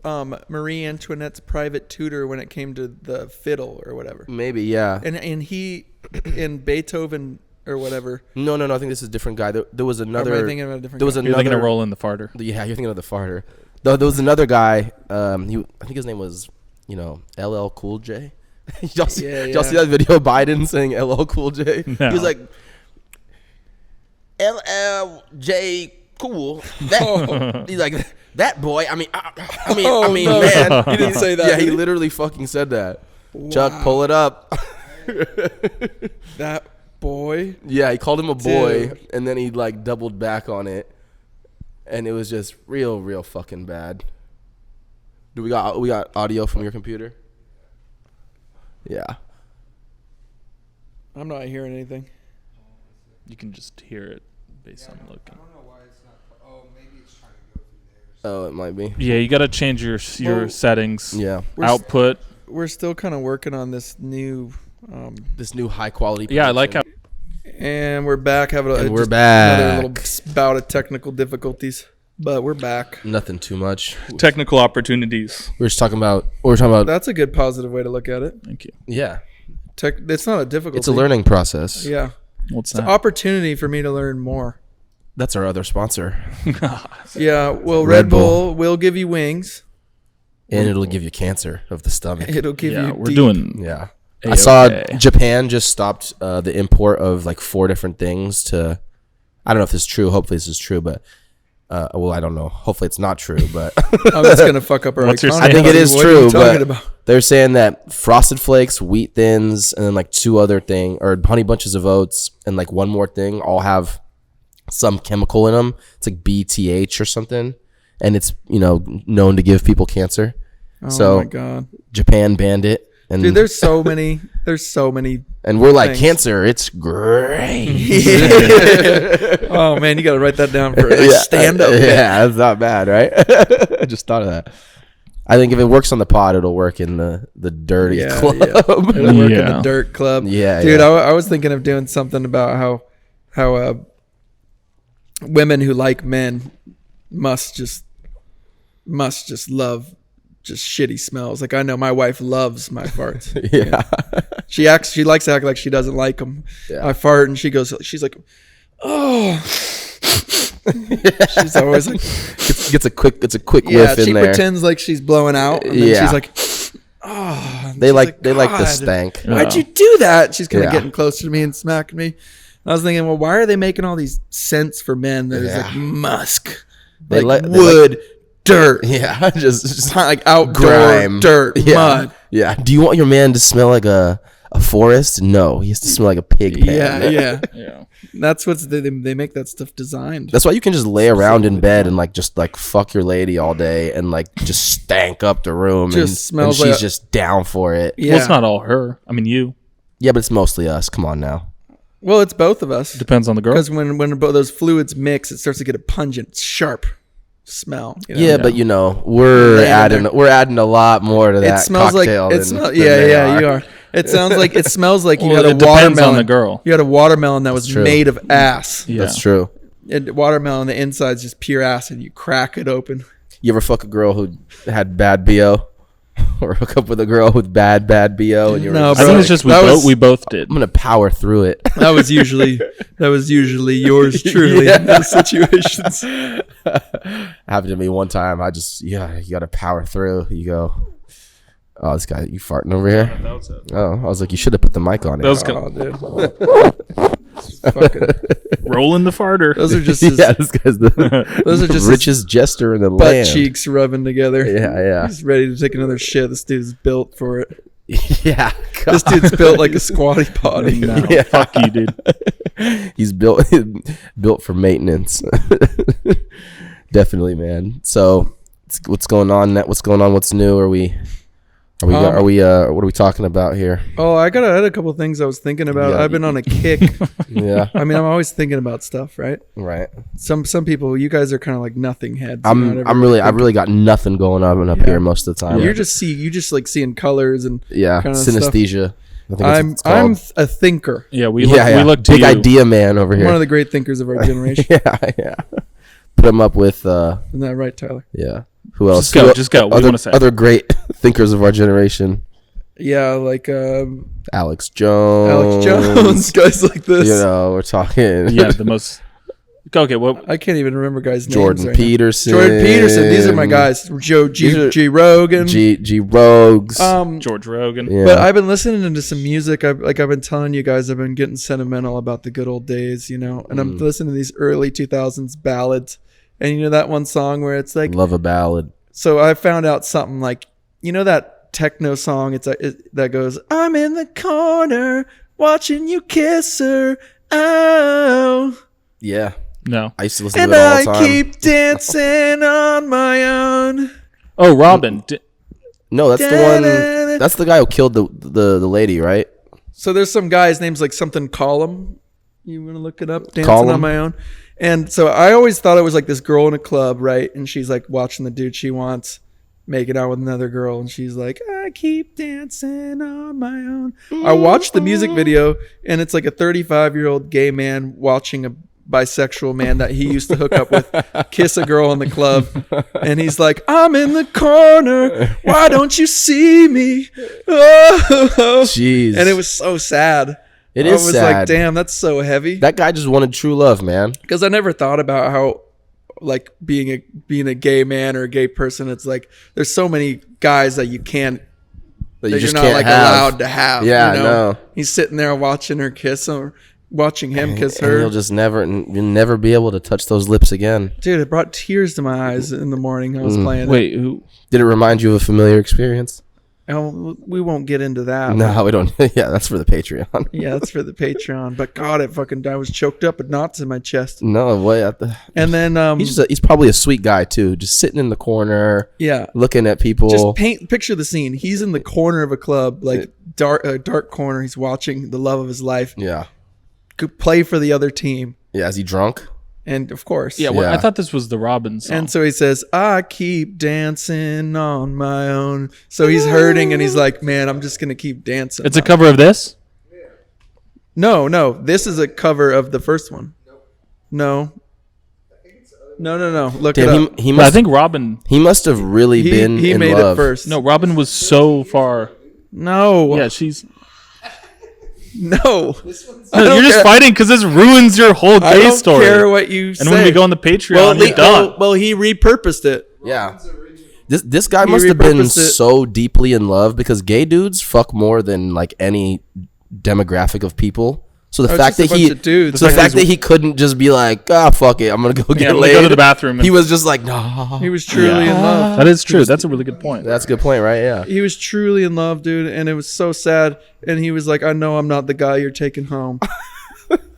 Marie Antoinette's private tutor when it came to the fiddle or whatever. maybe yeah. And he in Beethoven or whatever. No. I think this is a different guy. There was another. Or am I thinking of a different There was guy? You're thinking of another. Roland the farter. Yeah, you're thinking of the farter. There was another guy. I think his name was, LL Cool J. Y'all see that video of Biden saying LL Cool J? No. He was like, LLJ Cool. That, he's like, that boy. I mean, Oh, no. man. He didn't say that, Yeah, did he he? literally fucking said that. Chuck, pull it up. That boy. Yeah, he called him a boy, Dude. and then he like doubled back on it, and it was just real fucking bad. Do we got audio from your computer? Yeah. I'm not hearing anything. You can just hear it based on looking. I don't know why it's not. Oh, maybe it's trying to go through theirs. Oh, it might be. Yeah, you got to change your Well, settings. Yeah. Output. We're still kind of working on this new. This new high quality. Yeah, I like how. And we're back. Having And we're just back. another little bout of technical difficulties, but we're back. Nothing too much. Technical opportunities. We're talking about. That's a good positive way to look at it. Thank you. Yeah. It's not a difficulty. It's a learning process. Yeah, What's it's an that? opportunity for me to learn more. That's our other sponsor, Yeah, well, Red Red Bull will give you wings. and it'll give you cancer of the stomach. It'll give Yeah, you. we're deep- doing. Yeah. A-okay. I saw Japan just stopped the import of like 4 different things to. I don't know if this is true. Hopefully this is true, but I don't know. Hopefully it's not true, but Oh, that's gonna fuck up our What's your economy. I think it is What are you true. talking But about? they're saying that Frosted Flakes, Wheat Thins, and then like 2 other things, or Honey Bunches of Oats, and like one more thing, all have some chemical in them. It's like BTH or something, and it's known to give people cancer. So my God. Japan banned it. And Dude, there's so many. and we're like, things. cancer, it's great. Oh man, you got to write that down for a stand-up. Yeah, that's not bad, right? I just thought of that. I think if it works on the pod, it'll work in the dirty club. Yeah. It'll work in the dirt club. Yeah, dude. yeah. I was thinking of doing something about how women who like men must just love just shitty smells. Like I know my wife loves my farts. Yeah. She likes to act like she doesn't like them. Yeah. I fart and she's like, oh. She's always like, It's a quick whiff in she there. pretends like she's blowing out, and then she's like, oh. And They she's like the "God, stank. Why'd you do that? She's kind of Yeah. getting closer to me and smacking me. I was thinking, well, why are they making all these scents for men that is like musk, They like like- they wood, dirt, Yeah, just like outdoor grime, dirt, yeah. mud. Yeah. Do you want your man to smell like a forest? No, he has to smell like a pig pen. Yeah. Yeah. That's what's they make that stuff designed. That's why you can just lay around in bed and like just like fuck your lady all day and like just stank up the room Just and smells she's like just down for it. Yeah. Well, it's not all her. I mean, you. Yeah, but it's mostly us. Come on now. Well, it's both of us. Depends on the girl. Because when both those fluids mix, it starts to get a pungent, sharp smell. You know? Yeah, but you know we're Laying adding a lot more to that It smells like cocktail. it smells. Yeah, you are. It sounds like it smells like you Well, had a it depends watermelon. on the girl. You had a watermelon that was true. made of ass. Yeah. That's true. And watermelon, the inside's just pure ass, and you crack it open. You ever fuck a girl who had bad BO? Or hook up with a girl with bad BO and you're No, just I bro. think like, it's just That was- we both did. I'm gonna power through it. That was usually yours truly in those situations. Happened to me one time. You gotta power through. You go, oh, this guy, you farting over here? Oh, I was like, you should have put the mic on it. That was Oh, dude. Fucking, Rolling the farter. those are just his yeah, this guy's the Those are just his richest jester in the butt land. cheeks rubbing together. Yeah, He's ready to take another shit. This dude's built for it. yeah. This dude's built like a squatty potty. No, Yeah. fuck you, dude. He's built for maintenance. Definitely, man. So, what's going on? What's going on? What's new? What are we talking about here? Oh, I had a couple of things I was thinking about. Yeah, I've been on a kick. Yeah, I mean, I'm always thinking about stuff, right? right. Some people, you guys are kind of like nothing heads. I've really got nothing going on up here most of the time. You just like seeing colors and yeah, kinda stuff. synesthesia. I think that's what it's I'm called. a thinker. Yeah, we yeah. look to big you. idea man over here. One of the great thinkers of our generation. yeah. Put him up with Isn't that right, Tyler? yeah. Who else? Just go. What do you want to say? Other great thinkers of our generation. Yeah, like Alex Jones. guys like this. You know, we're talking. Yeah, the most. Okay, what? I can't even remember guys' names. Jordan right now. Peterson. Jordan Peterson. These are my guys. G Rogan. G Rogues. George Rogan. Yeah. But I've been listening to some music. I've been telling you guys, I've been getting sentimental about the good old days, you know. And I'm listening to these early 2000s ballads. And you know that one song where it's like, Love a ballad. so I found out something like, you know that techno song? That goes, I'm in the corner watching you kiss her. Oh. Yeah. No. I used to listen And to it all the I time. keep dancing on my own. Oh, Robin. No, that's the one. That's the guy who killed the lady, right? So there's some guy's name's like something Column. You want to look it up? Dancing Column? on my own. And so I always thought it was like this girl in a club, right? And she's like watching the dude she wants making out with another girl, and she's like, I keep dancing on my own. I watched the music video, and it's like a 35-year-old gay man watching a bisexual man that he used to hook up with kiss a girl in the club, and he's like, I'm in the corner, why don't you see me? Oh. Jeez. And it was so sad. It I is was sad. like, damn, that's so heavy. That guy just wanted true love, man. Because I never thought about how, like, being a gay man or a gay person, it's like there's so many guys that you can't, That that you just you're not can't like have. allowed to have. Yeah, you know? no. He's sitting there watching her kiss or watching him kiss And her. you'll just never be able to touch those lips again. Dude, it brought tears to my eyes in the morning. I was playing. Wait, who? Did it remind you of a familiar experience? Oh, we won't get into that. No, we don't. Yeah, that's for the Patreon. Yeah, that's for the Patreon. But God, I was choked up with knots in my chest. No way. And then He's probably a sweet guy too, just sitting in the corner. Yeah, looking at people. Just picture the scene. He's in the corner of a club, like dark corner. He's watching the love of his life. Yeah. Could play for the other team. Yeah, is he drunk? And of course. Yeah, well, I thought this was the Robin song. And so he says, I keep dancing on my own. So he's hurting and he's like, man, I'm just going to keep dancing. It's a cover of this? No. This is a cover of the first one. No. Look it up. I think Robin. He must have really been He in made love. it first. No, Robin was so far. No. Yeah, she's. No. You're just fighting because this ruins your whole gay I don't story. care what you say. And when we go on the Patreon, you're done. Well, he repurposed it. Yeah. This guy must have been so deeply in love because gay dudes fuck more than like any demographic of people. So the fact that he couldn't just be like, fuck it, I'm gonna go get laid. Go to the bathroom. He was just like, no. He was truly in love. That is true. That's a really good point. That's a good point, right? Yeah. He was truly in love, dude, and it was so sad. And he was like, I know I'm not the guy you're taking home.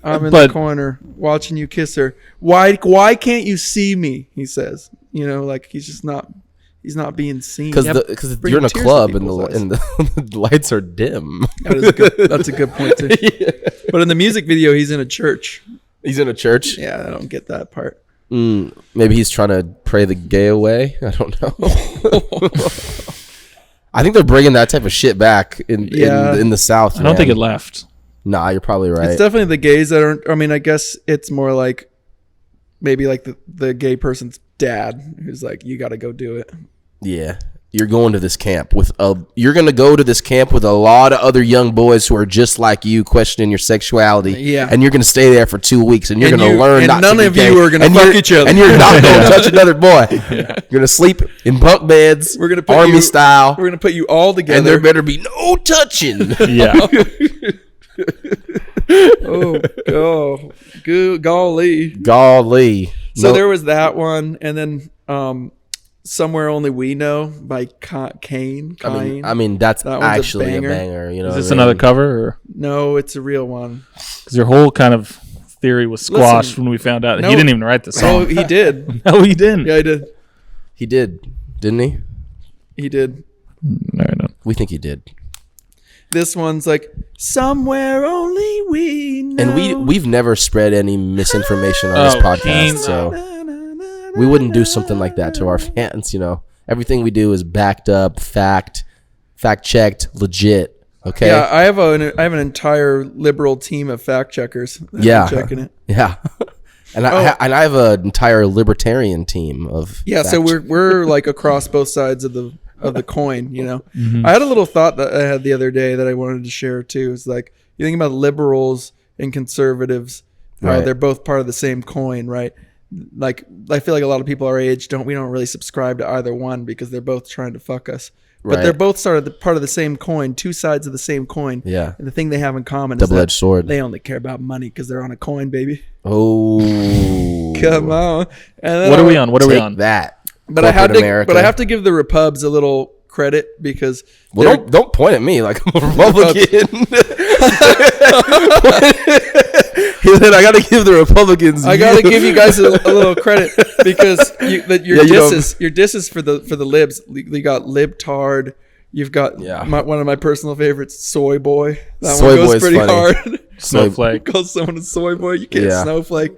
I'm in the corner watching you kiss her. Why can't you see me? He says. You know, like he's not being seen. Because you're in a club and the lights are dim. That's a good point too. Yeah. But in the music video, he's in a church. He's in a church? Yeah, I don't get that part. Maybe he's trying to pray the gay away. I don't know. I think they're bringing that type of shit back in the South. I don't think it left. Nah, you're probably right. It's definitely the gays that aren't. I mean, I guess it's more like maybe like the gay person's dad who's like, you got to go do it. Yeah. You're going to this camp you're going to go to this camp with a lot of other young boys who are just like you, questioning your sexuality. Yeah. And you're going to stay there for 2 weeks and you're going to learn not to be none of gay. you are going to fuck each other. And you're not going to touch another boy. You're going to sleep in bunk beds. We're going to put Army style. We're going to put you all together. And there better be no touching. Yeah. Golly. So there was that one, and then Somewhere Only We Know by Kane. I mean that's actually a banger. You know, is this another cover? Or? No, it's a real one. Because your whole kind of theory was squashed when we found out he didn't even write the song. Oh, he did. No, he didn't. Yeah, he did. He did, didn't he? He did. No. We think he did. This one's like Somewhere Only We Know. And we've never spread any misinformation on this podcast, so we wouldn't do something like that to our fans. You know, everything we do is backed up, fact checked, legit. Okay. Yeah, I have an entire liberal team of fact checkers. Checking it. Yeah. And I have an entire libertarian team of so we're like across both sides of the coin, you know. I had a little thought that I had the other day that I wanted to share too. It's like you think about liberals and conservatives, how they're both part of the same coin, right? Like I feel like a lot of people our age don't really subscribe to either one because they're both trying to fuck us. But they're both part of the same coin, two sides of the same coin. Yeah. And the thing they have in common double-edged is sword. They only care about money because they're on a coin, baby. Oh. Come on. And what are we on? What are we on? That. But I have to give the Repubs a little credit because don't point at me like I'm a Republican. He said I got to give the Republicans. I got to give you guys a little credit because your disses for the libs. You got libtard. You've got one of my personal favorites, soy boy. That soy one goes pretty funny. hard. Snowflake. Call someone a soy boy. You can't snowflake.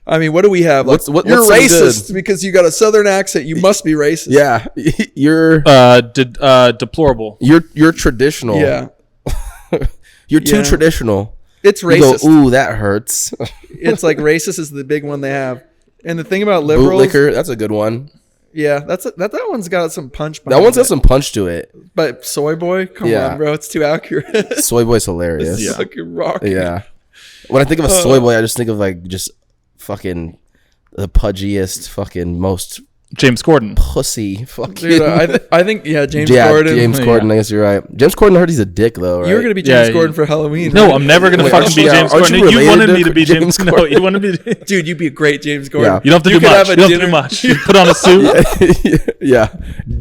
I mean, what do we have? Like, what's you're so racist good? Because you got a southern accent. You must be racist. Yeah, you're deplorable. You're traditional. Yeah, you're too traditional. It's racist. You go, ooh, that hurts. It's like racist is the big one they have. And the thing about liberals, bootlicker, that's a good one. Yeah, that one's got some punch. That one's got some punch to it. But soy boy, come on, bro, it's too accurate. Soy boy's hilarious. It's fucking rocky. Yeah. When I think of a soy boy, I just think of like just fucking the pudgiest, fucking most James Corden. Pussy. Fuck Dude, you. I think James Yeah, Corden. James Corden. I guess you're right. James Corden, I heard he's a dick though, right? You were gonna be James Corden for Halloween. No, right? I'm never gonna Wait, fucking be James aren't you Corden. You wanted related me to to be James. James No, you wanted me to. Dude, you'd be a great James Corden. Yeah. You don't have to You do could much. have a You don't have to dinner- do much. You put on a suit. Yeah.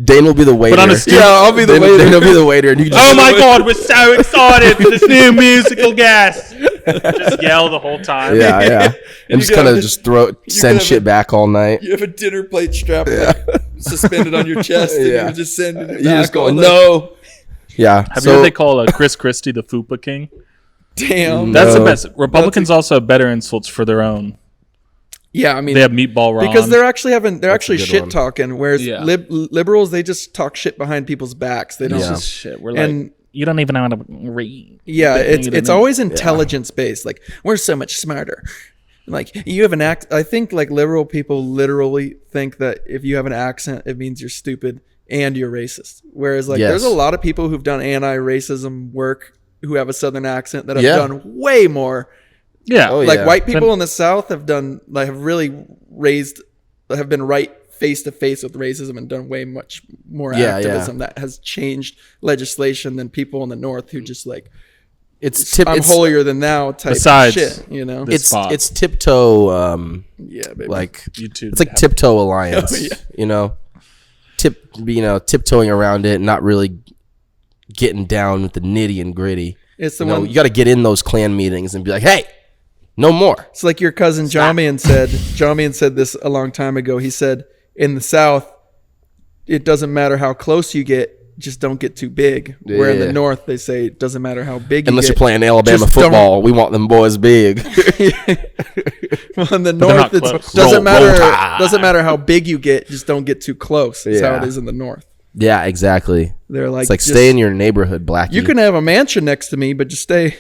Dane will be the waiter. Put on a suit. Yeah, I'll be the waiter. Dane will be the waiter, and you can just Oh my God, we're so excited for this new musical guest. Just yell the whole time. Yeah. And just could kind of have- just could send have shit back all night. You have a dinner plate strap like, suspended on your chest, and Yeah. you're just sending it You back. just go, all the- no. Yeah. Have you heard they call Chris Christie the Fupa King? Damn. That's the No. best. Republicans also have better insults for their own. Yeah, I mean, They have Meatball Ron. because they're actually good shit one. talking, whereas Yeah. liberals, they just talk shit behind people's backs. They don't. Yeah. shit. We're And you don't even know how to read. yeah, it's You don't know. always intelligence based. Like we're so much smarter. Like you have an I think like liberal people literally think that if you have an accent, it means you're stupid and you're racist. Whereas like Yes. there's a lot of people who've done anti-racism work who have a southern accent that have Yeah. done way more. Yeah. Oh, Like yeah. white people in the South have done like have really have been right face to face with racism and done way much more Yeah, activism that has changed legislation than people in the North who just like I'm it's holier than thou type Besides shit, you know? this spot. it's tiptoe Yeah, baby. like YouTube. it's like tiptoe alliance, yeah. you know. Tiptoeing around it, not really getting down with the nitty and gritty. It's the You know, one. you got to get in those clan meetings and be like, "Hey, no more." It's like your cousin Jamian said. Jamian said this a long time ago. He said, "In the South, it doesn't matter how close you get, just don't get too big." Where in Yeah. the North, they say it doesn't matter how big Unless you you're get. playing Alabama just don't- football, we want them boys big. Well, in the they're North, not it close. doesn't Roll matter. Tide. Doesn't matter how big you get, just don't get too close. Is how Yeah. it is in the North. Yeah, exactly. They're like, It's like just- stay in your neighborhood, Blackie. You can have a mansion next to me, but just stay.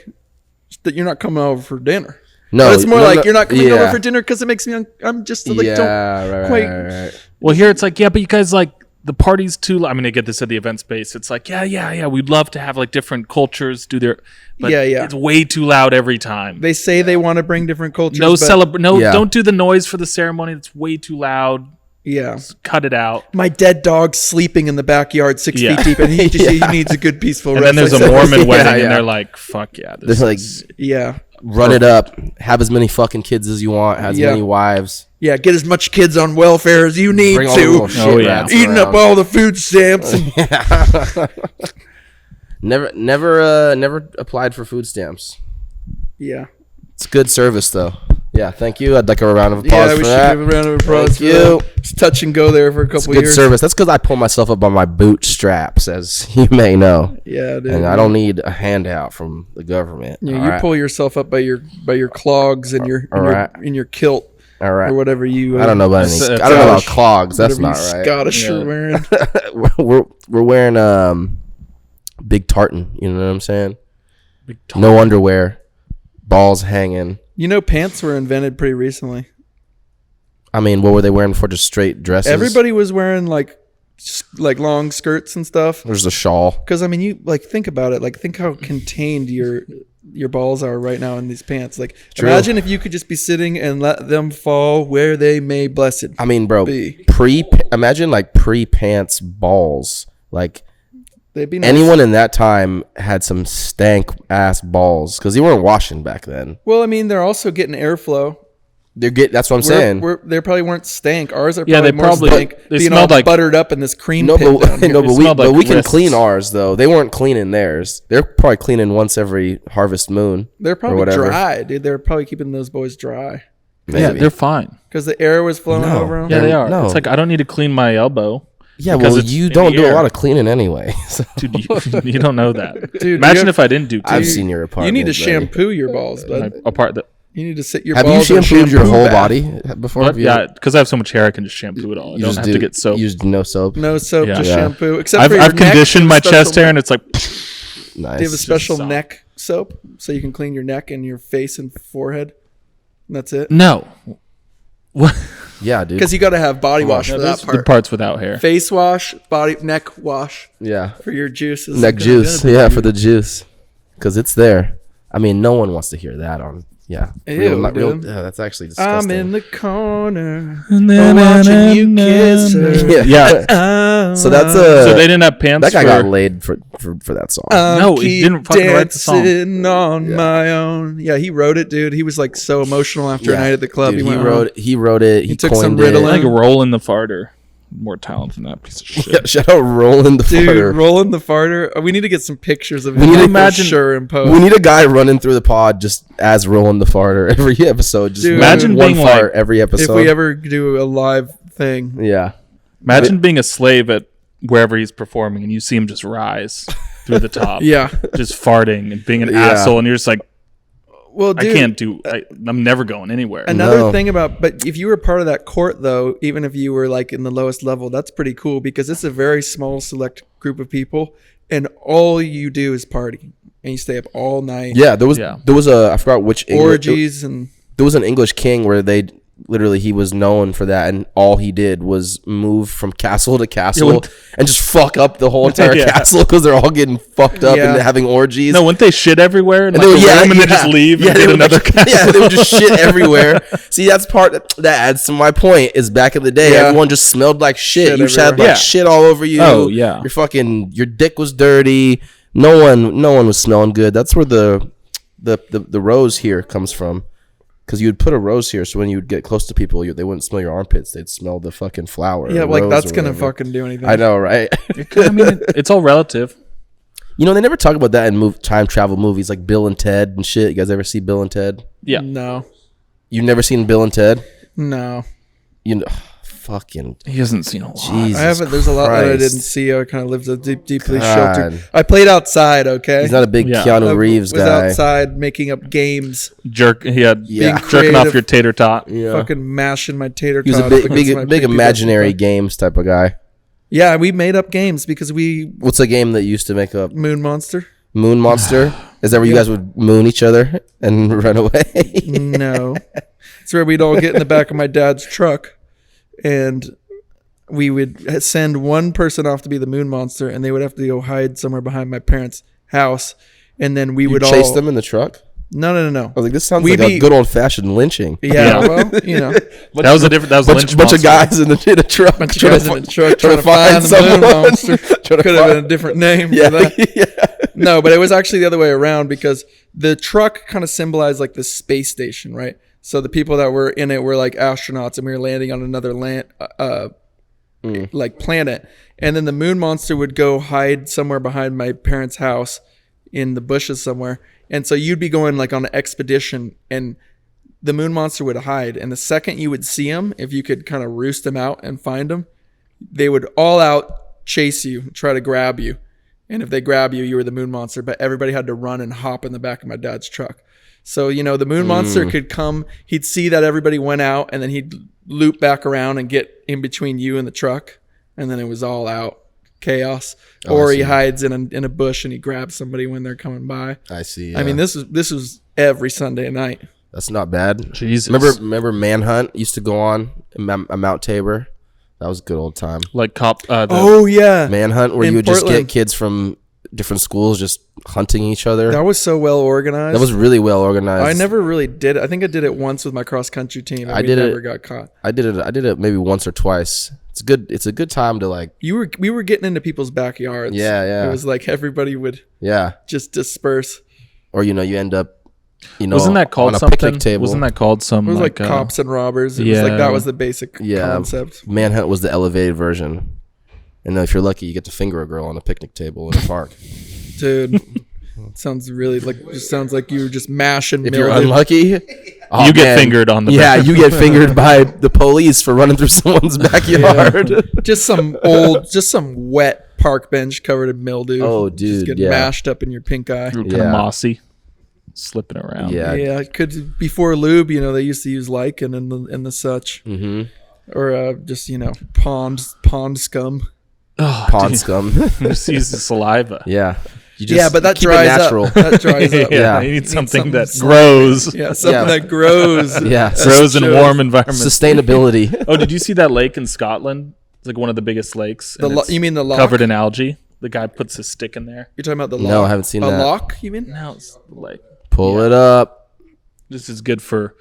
That you're not coming over for dinner. no. But it's more no, like no, you're not coming yeah. over for dinner because it makes me. I'm just like yeah, don't right, quite. right. Well, here it's like, yeah, but you guys like the party's too. I mean, I get this at the event space. It's like, yeah. We'd love to have like different cultures do their. But Yeah. It's way too loud every time. They say they want to bring different cultures. No but Yeah. don't do the noise for the ceremony. It's way too loud. Yeah. Cut it out. My dead dog's sleeping in the backyard 6 Yeah. feet deep, and he needs a good peaceful And rest. then there's I a said, Mormon Yeah, wedding, yeah. and they're like, "Fuck yeah!" This They're like, is- Yeah. run it up. Have as many fucking kids as you want. Have as Yeah. many wives. Yeah. Get as much kids on welfare as you need Bring all the to. little shit Oh, yeah. rats Eating up around. all the food stamps. Never applied for food stamps. Yeah. It's good service though. Yeah, thank you. I'd like a round of applause Yeah, we for should that. give a round of applause Thank for you. that. It's touch and go there for a It's couple good years. service. That's because I pull myself up on my bootstraps, as you may know, Yeah, dude. and I don't need a handout from the government. Yeah, all you right? pull yourself up by your clogs and your All right. in your kilt All right. or whatever you. I don't know about any. That's I don't know about Scottish. clogs. That's whatever not you right. Scottish Yeah. are wearing. we're wearing big tartan. You know what I'm saying? Big No underwear, balls hanging. You know, pants were invented pretty recently. I mean, what were they wearing before? Just straight dresses. Everybody was wearing like long skirts and stuff. There's a shawl. Because I mean, you like think about it. Like think how contained your balls are right now in these pants. Like True. imagine if you could just be sitting and let them fall where they may, blessed. I mean, bro, Be. imagine like pre-pants balls. Like They'd be nice. anyone in that time had some stank ass balls because they weren't washing back then. Well, I mean, they're also getting airflow. That's what I'm saying. They probably weren't stank. Ours are Yeah, probably they more probably- stank. they Being all smelled like- buttered up in this cream No, pit down but here. no, It but we smelled like can wrists. clean ours though. They weren't cleaning theirs. They're probably cleaning once every harvest moon. They're or probably whatever. dry, dude. They're probably keeping those boys dry Yeah, Maybe. they're fine. because the air was flowing No. over them. Yeah, they are. No. It's like I don't need to clean my elbow. Yeah, Because well, it's you in don't the do a air. lot of cleaning anyway. So Dude, you don't know that. Dude, Imagine you- if I didn't do. I've two. seen your apartment. You need to buddy. shampoo your balls, My bud. apart that. You need to sit your Have you balls in a shampooed your shampoo whole bath. body before? But Have you- yeah, because I have so much hair, I can just shampoo it all. I you don't just have to get soap. Use no soap. No soap, Yeah. just Yeah. shampoo. Except for your I've neck, conditioned you my have special chest hair, and it's like Nice. Do you have a just special soft. neck soap so you can clean your neck and your face and forehead? And that's it. no. What? Yeah, dude. Because you got to have body wash No, for those that are the part. parts without hair. Face wash, neck wash Yeah. for your juices. Neck juice. Yeah, for the juice. Because it's there. I mean, no one wants to hear that on Yeah. Ew, Not real. dude. Yeah, that's actually disgusting. I'm in the corner watching you kiss her. Yeah. So that's a. So they didn't have pants. That guy for, got laid for that song. No, he didn't fucking write the song. Dancing on my own. Yeah, he wrote it, dude. He was like so emotional after a night at the club. Dude, he wrote it. He took coined some it. Ritalin. I think Roland the farter. More talent than that piece of shit. Yeah, shout out Roland the Dude, farter. Roland the farter. We need to get some pictures of We him. need to imagine- for sure and post. We need a guy running through the pod just as Roland the farter every episode. Just Dude, imagine one being fart like- every episode. if we ever do a live thing. Yeah. Imagine being a slave at wherever he's performing and you see him just rise through the top. Yeah. Just farting and being an Yeah. asshole. And you're just like, Well, dude, I'm never going anywhere. Another No. thing but if you were part of that court, though, even if you were like in the lowest level, that's pretty cool because it's a very small, select group of people, and all you do is party, and you stay up all night. Yeah, there was a I forgot which Orgies and there was an English king where they literally he was known for that, and all he did was move from castle to castle and just fuck up the whole entire Yeah. castle because they're all getting fucked up Yeah. and having orgies. No, wouldn't they shit everywhere and, And like, they would- the room and then just leave and they get would another just- castle? Yeah, they would just shit everywhere. See, that's part that adds to my point. Is back in the day, Yeah. everyone just smelled like shit. Shit You just had like everywhere. Yeah. shit all over you. Oh, yeah. Your dick was dirty. No one was smelling good. That's where the rose here comes from. Because you would put a rose here, so when you would get close to people, they wouldn't smell your armpits; they'd smell the fucking flower. yeah, or like rose that's or gonna whatever. fucking do anything. I know, right? I mean, it's all relative. You know, they never talk about that in time travel movies like Bill and Ted and shit. You guys ever see Bill and Ted? Yeah. No, You've never seen Bill and Ted? no, You know, fucking He hasn't seen a lot. Jesus. I haven't. There's a lot that I Christ. didn't see. I kind of lived a deeply God. sheltered. I played outside. Okay, He's not a big Yeah. Keanu I Reeves was guy. outside making up games, He had Yeah. jerking off creative. your tater tot. Yeah. fucking mashing my tater He was a tots big, against my big, big piggy imaginary bank. games type of guy. Yeah, we made up games because we What's a game that you used to make up? Moon Monster. Moon Monster? Is that where you guys would moon each other and run away? No, it's where we'd all get in the back of my dad's truck, and we would send one person off to be the Moon Monster, and they would have to go hide somewhere behind my parents' house, and then we You would chase all them in the truck? No. I was like, this sounds We'd like be- a good old fashioned lynching. Yeah, Yeah. well, you know, That was a different. That was Bunch Lynch of Monster. guys in a truck. bunch of trying guys to in the fi- truck trying to find the Moon Monster. Trying to Could have find- been a different name Yeah, for that. yeah. No, but it was actually the other way around because the truck kind of symbolized like the space station, right? So the people that were in it were like astronauts, and we were landing on another like planet. And then the Moon Monster would go hide somewhere behind my parents' house in the bushes somewhere. And so you'd be going like on an expedition, and the Moon Monster would hide. And the second you would see him, if you could kind of roost him out and find him, they would all out chase you, try to grab you. And if they grab you, you were the Moon Monster. But everybody had to run and hop in the back of my dad's truck. So, you know, the Moon Monster could come, he'd see that everybody went out, and then he'd loop back around and get in between you and the truck. And then it was all out chaos. Or he hides in a bush and he grabs somebody when they're coming by. I see. I mean, this was every Sunday night. That's not bad. Jesus. Remember Manhunt used to go on in Mount Tabor? That was a good old time. Like cop. Oh, yeah. Manhunt, where In you would just Portland. get kids from different schools just hunting each other. That was so well organized. That was really well organized. I never really did it. I think I did it once with my cross country team. And we never got caught. I did it maybe once or twice. It's a good time to like. We were getting into people's backyards. Yeah. It was like everybody would Yeah. just disperse. Or you end up wasn't that called on a something? picnic table. Wasn't that called some It was like, like cops and robbers. It was like that was the basic concept. Manhunt was the elevated version. And then if you're lucky, you get to finger a girl on a picnic table in a park. Dude, sounds really just sounds like you were just mashing. If you're mildew. unlucky, You get fingered on the Yeah, you get fingered by the police for running through someone's backyard. just some wet park bench covered in mildew. Oh, just dude, get yeah. mashed up in your pink eye. kind Yeah. of mossy, slipping around. Yeah. Yeah, it could before lube. They used to use lichen and the such, or just pond scum. Oh, Pond dude. scum. Just use the saliva. Yeah. You Yeah, but that keep it dries natural. up. That dries up. Yeah. You need something something that slimy. grows. Yeah, something Yeah. that grows. Yeah. Grows in shows. warm environments. Sustainability. Oh, did you see that lake in Scotland? It's like one of the biggest lakes. and it's You mean the loch? covered in algae? The guy puts his stick in there. You're talking about the loch? No, I haven't seen a that. loch, you mean? Now it's like Pull it up. This is good for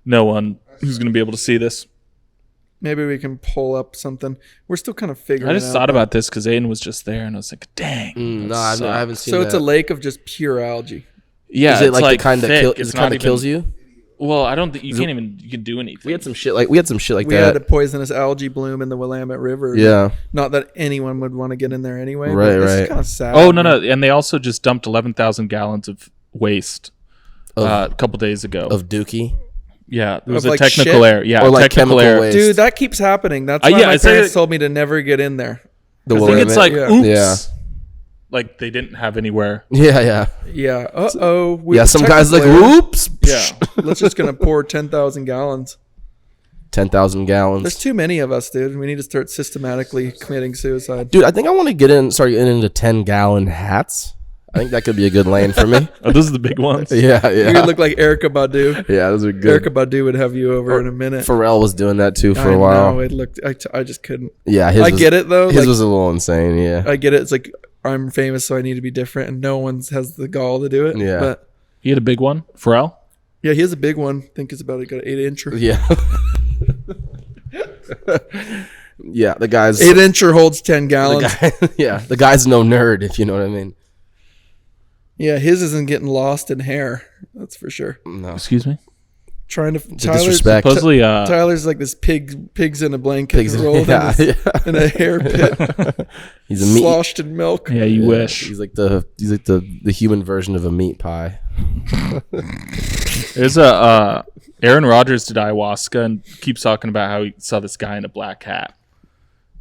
no one who's going to be able to see this. Maybe we can pull up something. We're still kind of figuring I it just out. thought about this because Aiden was just there, and I was like, dang. No, I haven't seen So that. it's a lake of just pure algae. Yeah, is it it's like the kind that thick. is it kind that kills you? Well, I don't think you can do anything. We had some shit like that. We had a poisonous algae bloom in the Willamette River. Yeah. Not that anyone would want to get in there anyway. Right, but This is right. kind of sad. Oh, no. And they also just dumped 11,000 gallons of waste a couple days ago. Of Dookie. Yeah, there was Of, a like, technical shit? error. Yeah, Or, like, technical chemical error. waste. Dude, that keeps happening. That's why yeah, my I say parents it- told me to never get in there. The I think it's like, Willamette. oops. Yeah. Like they didn't have anywhere. Yeah. Yeah. Uh-oh. Yeah, some guys like, technical error. whoops. Yeah. Let's just going to pour 10,000 gallons. 10,000 gallons. There's too many of us, dude. We need to start systematically committing suicide. Dude, I think I want to start getting into 10-gallon hats. I think that could be a good lane for me. Oh, those are the big ones. Yeah. You would look like Erykah Badu. Yeah, those are good. Erykah Badu would have you over in a minute. Pharrell was doing that too for I a while. know, it looked. I just couldn't. Yeah, I get it though. His Like, was a little insane. Yeah. I get it. It's like I'm famous, so I need to be different, and no one has the gall to do it. Yeah. But He had a big one, Pharrell. yeah, he has a big one. I think it's about got an 8-incher. Yeah. Yeah, the guy's 8-incher holds 10 gallons. the guy's no nerd, if you know what I mean. Yeah, his isn't getting lost in hair. That's for sure. No. Excuse me. Trying to a disrespect. Supposedly, Tyler's like this pigs in a blanket rolled in a hair pit, He's a meat. sloshed in milk. yeah, you wish. He's like the human version of a meat pie. There's Aaron Rodgers did ayahuasca and keeps talking about how he saw this guy in a black hat.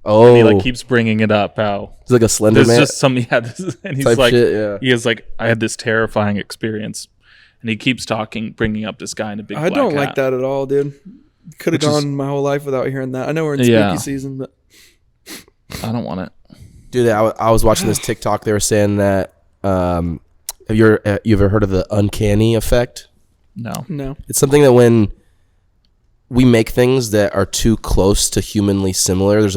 Oh, And he keeps bringing it up. How he's like a Slender there's Man just some and he's type like, shit. Yeah. he is like, I had this terrifying experience, and he keeps bringing up this guy in a big. I black don't hat. like that at all, dude. Could have Which is- gone my whole life without hearing that. I know we're in spooky Yeah. season, but I don't want it. Dude, I was watching this TikTok. They were saying that have you ever heard of the uncanny effect? No. no. It's something that when we make things that are too close to humanly similar, there's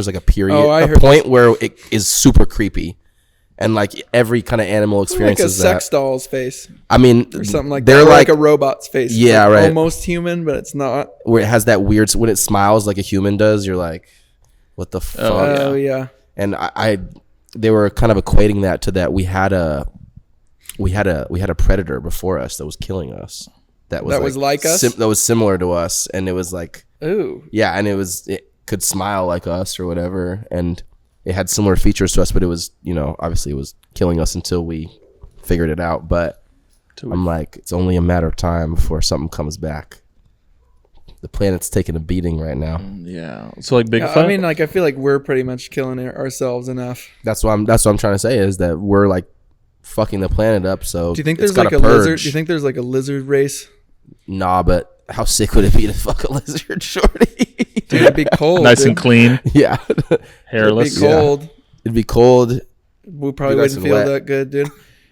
like a period, Oh, I a heard point where it is super creepy, and like every kind of animal Like experiences a sex doll's face I mean, or something like they're that. Or like like a robot's face. Yeah, Like right. Almost human, but it's not. where it has that weird when it smiles like a human does. You're like, what the fuck? Oh, yeah. And they were kind of equating that to that we had a predator before us that was killing us. That was like us? that was similar to us, and it was like, Ooh. yeah, and it could smile like us or whatever, and it had similar features to us, but it was, obviously it was killing us until we figured it out. But I'm like, it's only a matter of time before something comes back. The planet's taking a beating right now. Yeah. So like Bigfoot. I mean, like I feel like we're pretty much killing ourselves enough. That's what I'm trying to say is that we're like fucking the planet up. So Do you think it's there's like gotta a lizard? purge. Do you think there's like a lizard race? Nah, but how sick would it be to fuck a lizard, shorty? Dude, it'd be cold. nice dude. and clean, Yeah, It'd be hairless. cold. it'd be cold. We probably Be nice wouldn't and feel wet. that good, dude.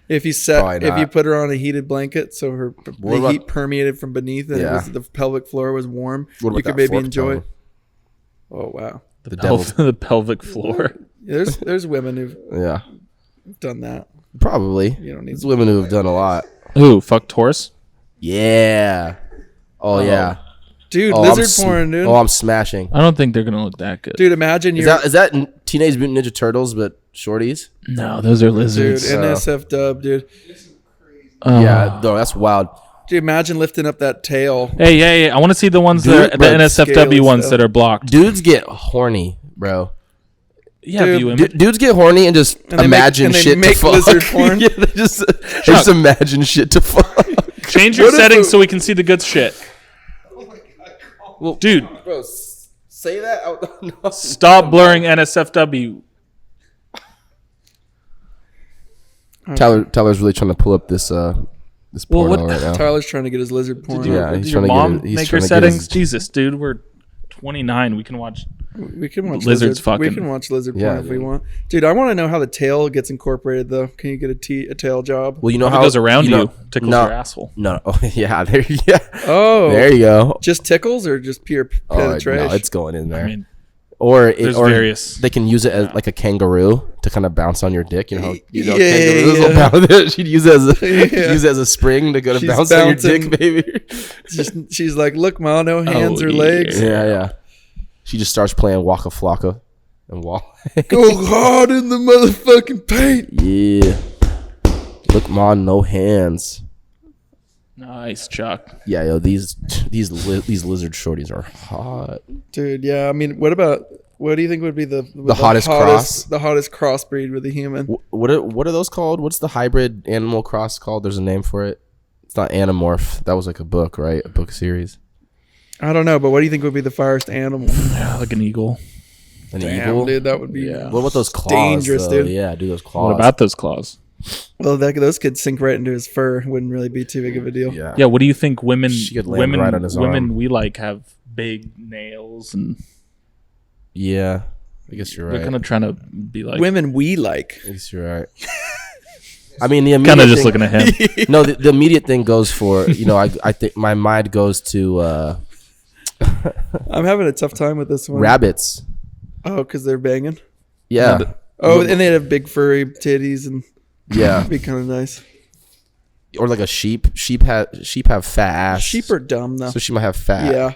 If you Probably if you not. put her on a heated blanket, so the about- heat permeated from beneath, and Yeah. the pelvic floor was warm, What about you could that maybe fork enjoy. tongue? Oh wow, The devil's. The pelvic floor. there's women who've Yeah, done that. probably. You don't need There's women who have done a lot. Ooh, fuck Taurus. Yeah. Oh yeah. Dude, Oh, lizard porn, dude. Oh, I'm smashing. I don't think they're gonna look that good. Dude, imagine Is you're that Teenage Mutant Ninja Turtles but shorties? No, those are dude lizards. NSF dub, dude. Yeah, no, that's wild. Dude, imagine lifting up that tail. Hey, I want to see the ones Dude, the but NSFW scales, ones though. that are blocked. Dudes get horny, bro. Yeah, Dude, view women. Dudes get horny and just And they imagine make shit lizard to fuck. porn? Yeah, they just imagine shit to fuck. Change your What if settings a- so we can see the good shit. Well, Dude, bro, say that out. No. stop blurring NSFW. Tyler's really trying to pull up this this Well, porno what- right now. Tyler's trying to get his lizard porn. Yeah, Did he's your trying to mom get it- he's make trying her to get his- settings? Jesus, dude, we're 29. We can watch. We can watch Lizards lizard. We fucking. can watch lizard porn Yeah, if we dude. want. Dude, I want to know how the tail gets incorporated though. Can you get a tail job? Well, you know How how it goes around you, know- tickles no, your asshole. No, oh, yeah, Oh, there you go. just tickles or just pure Oh, penetration? no, it's going in there. I mean, There's various. They can use it as like a kangaroo to kind of bounce on your dick. You know, Yeah, kangaroos will bounce. She'd use it as a spring to go to She's bounce on your bouncing. dick, baby. She's like, look, ma, no hands or legs. Yeah. She just starts playing Waka Flocka and Go hard in the motherfucking paint. Yeah. Look, ma, no hands. Nice, Chuck. Yeah, yo, these lizard shorties are hot. Dude, yeah. I mean, what do you think would be the hottest cross? The hottest crossbreed with a human? What are those called? What's the hybrid animal cross called? There's a name for it. It's not Animorph. That was like a book, right? A book series. I don't know, but what do you think would be the first animal? Yeah, like an eagle. An Damn, eagle? dude, that would be. Yeah. What about those claws? Dangerous, though? dude. Yeah, dude, those claws. What about those claws? Well, those could sink right into his fur. Wouldn't really be too big of a deal. Yeah. Yeah, what do you think women She could land right on his arm. we like have big nails and Yeah. I guess you're they're right. kind of trying to be like Women we like. I guess you're right. I mean, the kind immediate of just thing, looking at him. No, the immediate thing goes for, I think my mind goes to I'm having a tough time with this one. rabbits. Oh, because they're banging. Yeah. Oh, and they have big furry titties and Yeah. that'd be kind of nice. Or like a sheep. Sheep have fat ass. Sheep are dumb though. So she might have fat. Yeah.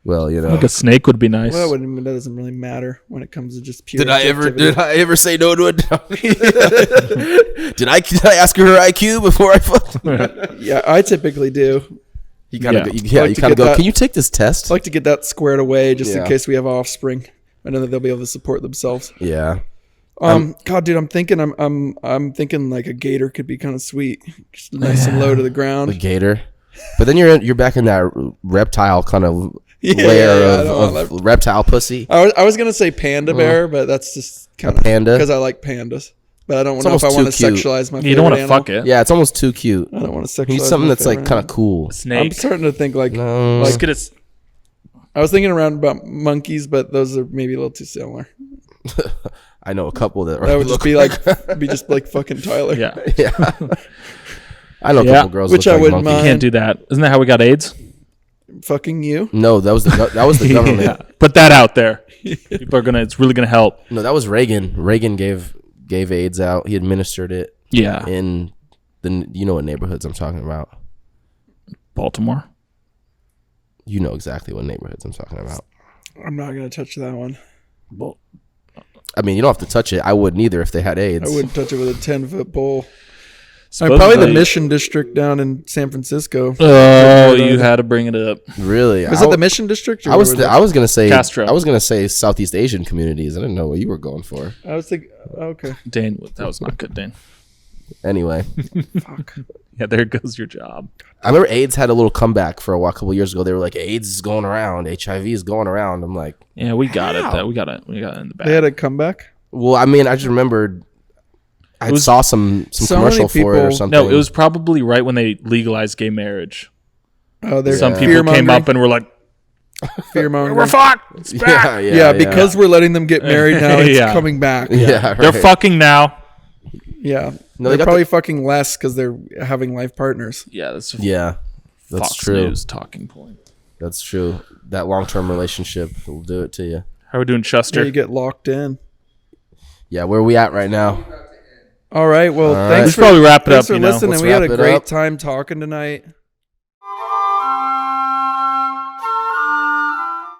Well, Like a snake would be nice. Well, that doesn't really matter when it comes to just pure. Did I objectivity. ever say no to a dog? did I ask her IQ before I fucked? Yeah, I typically do. You gotta Yeah. go, Like you to kind get of go. that- Can you take this test? I like to get that squared away just in Yeah. case we have offspring. I know that they'll be able to support themselves. Yeah. God, dude, I'm thinking like a gator could be kind of sweet, just nice and low to the The ground. gator. But then you're back in that reptile kind of Yeah, layer I don't want of reptile pussy. I was gonna say panda bear, but that's just kind of panda? because I like pandas. But I don't It's know if I almost want to too cute. sexualize my. You don't want want to fuck it. Yeah, it's almost too cute. I don't want to sexualize. You need something my that's like favorite kind of animal. cool. I'm Snake. starting to think like No. Just get it. I was thinking around about monkeys, but those are maybe a little too similar. I know a couple that. That would just be like fucking Tyler. Yeah. Yeah. I know a Yeah. couple girls. Which look I like wouldn't monkeys. mind. Can't do that. Isn't that how we got AIDS? Fucking you. No, that was the government. Yeah. Put that out there. People are it's really gonna help. No, that was Reagan. Reagan gave AIDS out. He administered it Yeah. in you know what neighborhoods I'm talking about. Baltimore. You know exactly what neighborhoods I'm talking about. I'm not gonna touch that one. Well, I mean, you don't have to touch it. I wouldn't either if they had AIDS. I wouldn't touch it with a 10-foot pole. Probably the supposedly- Mission District down in San Francisco. Oh, you had to bring it up. Really? Was it the Mission District? Or I was where I was gonna say Castro. I was gonna say Southeast Asian communities. I didn't know what you were going for. I was thinking. Okay. Dane, that was not good, Dane. Anyway, Fuck. Yeah, there goes your job. I remember AIDS had a little comeback for a while, a couple years ago. They were like, AIDS is going around, HIV is going around. I'm like, Yeah, we got it. How? Though. We got it in the back. They had a comeback. well, I mean, I just remembered I was- saw some so commercial many for it or people- something. No, it was probably right when they legalized gay marriage. Oh, there's Some people came up and were like, fear mongering. "We're fucked. It's back. Yeah, because we're letting them get married now, it's Yeah. coming back. yeah, right. They're fucking now." Yeah. No, they they're got probably fucking less because they're having life partners. Yeah, that's Yeah, that's Fox true. News talking point. That's true. That long-term relationship will do it to you. How are we doing, So Chester? you get locked in. Yeah, where are we at right now? All right. Well, All right. thanks We should probably wrap it thanks up. for You know, listening. Let's We had wrap a it great up. time talking tonight.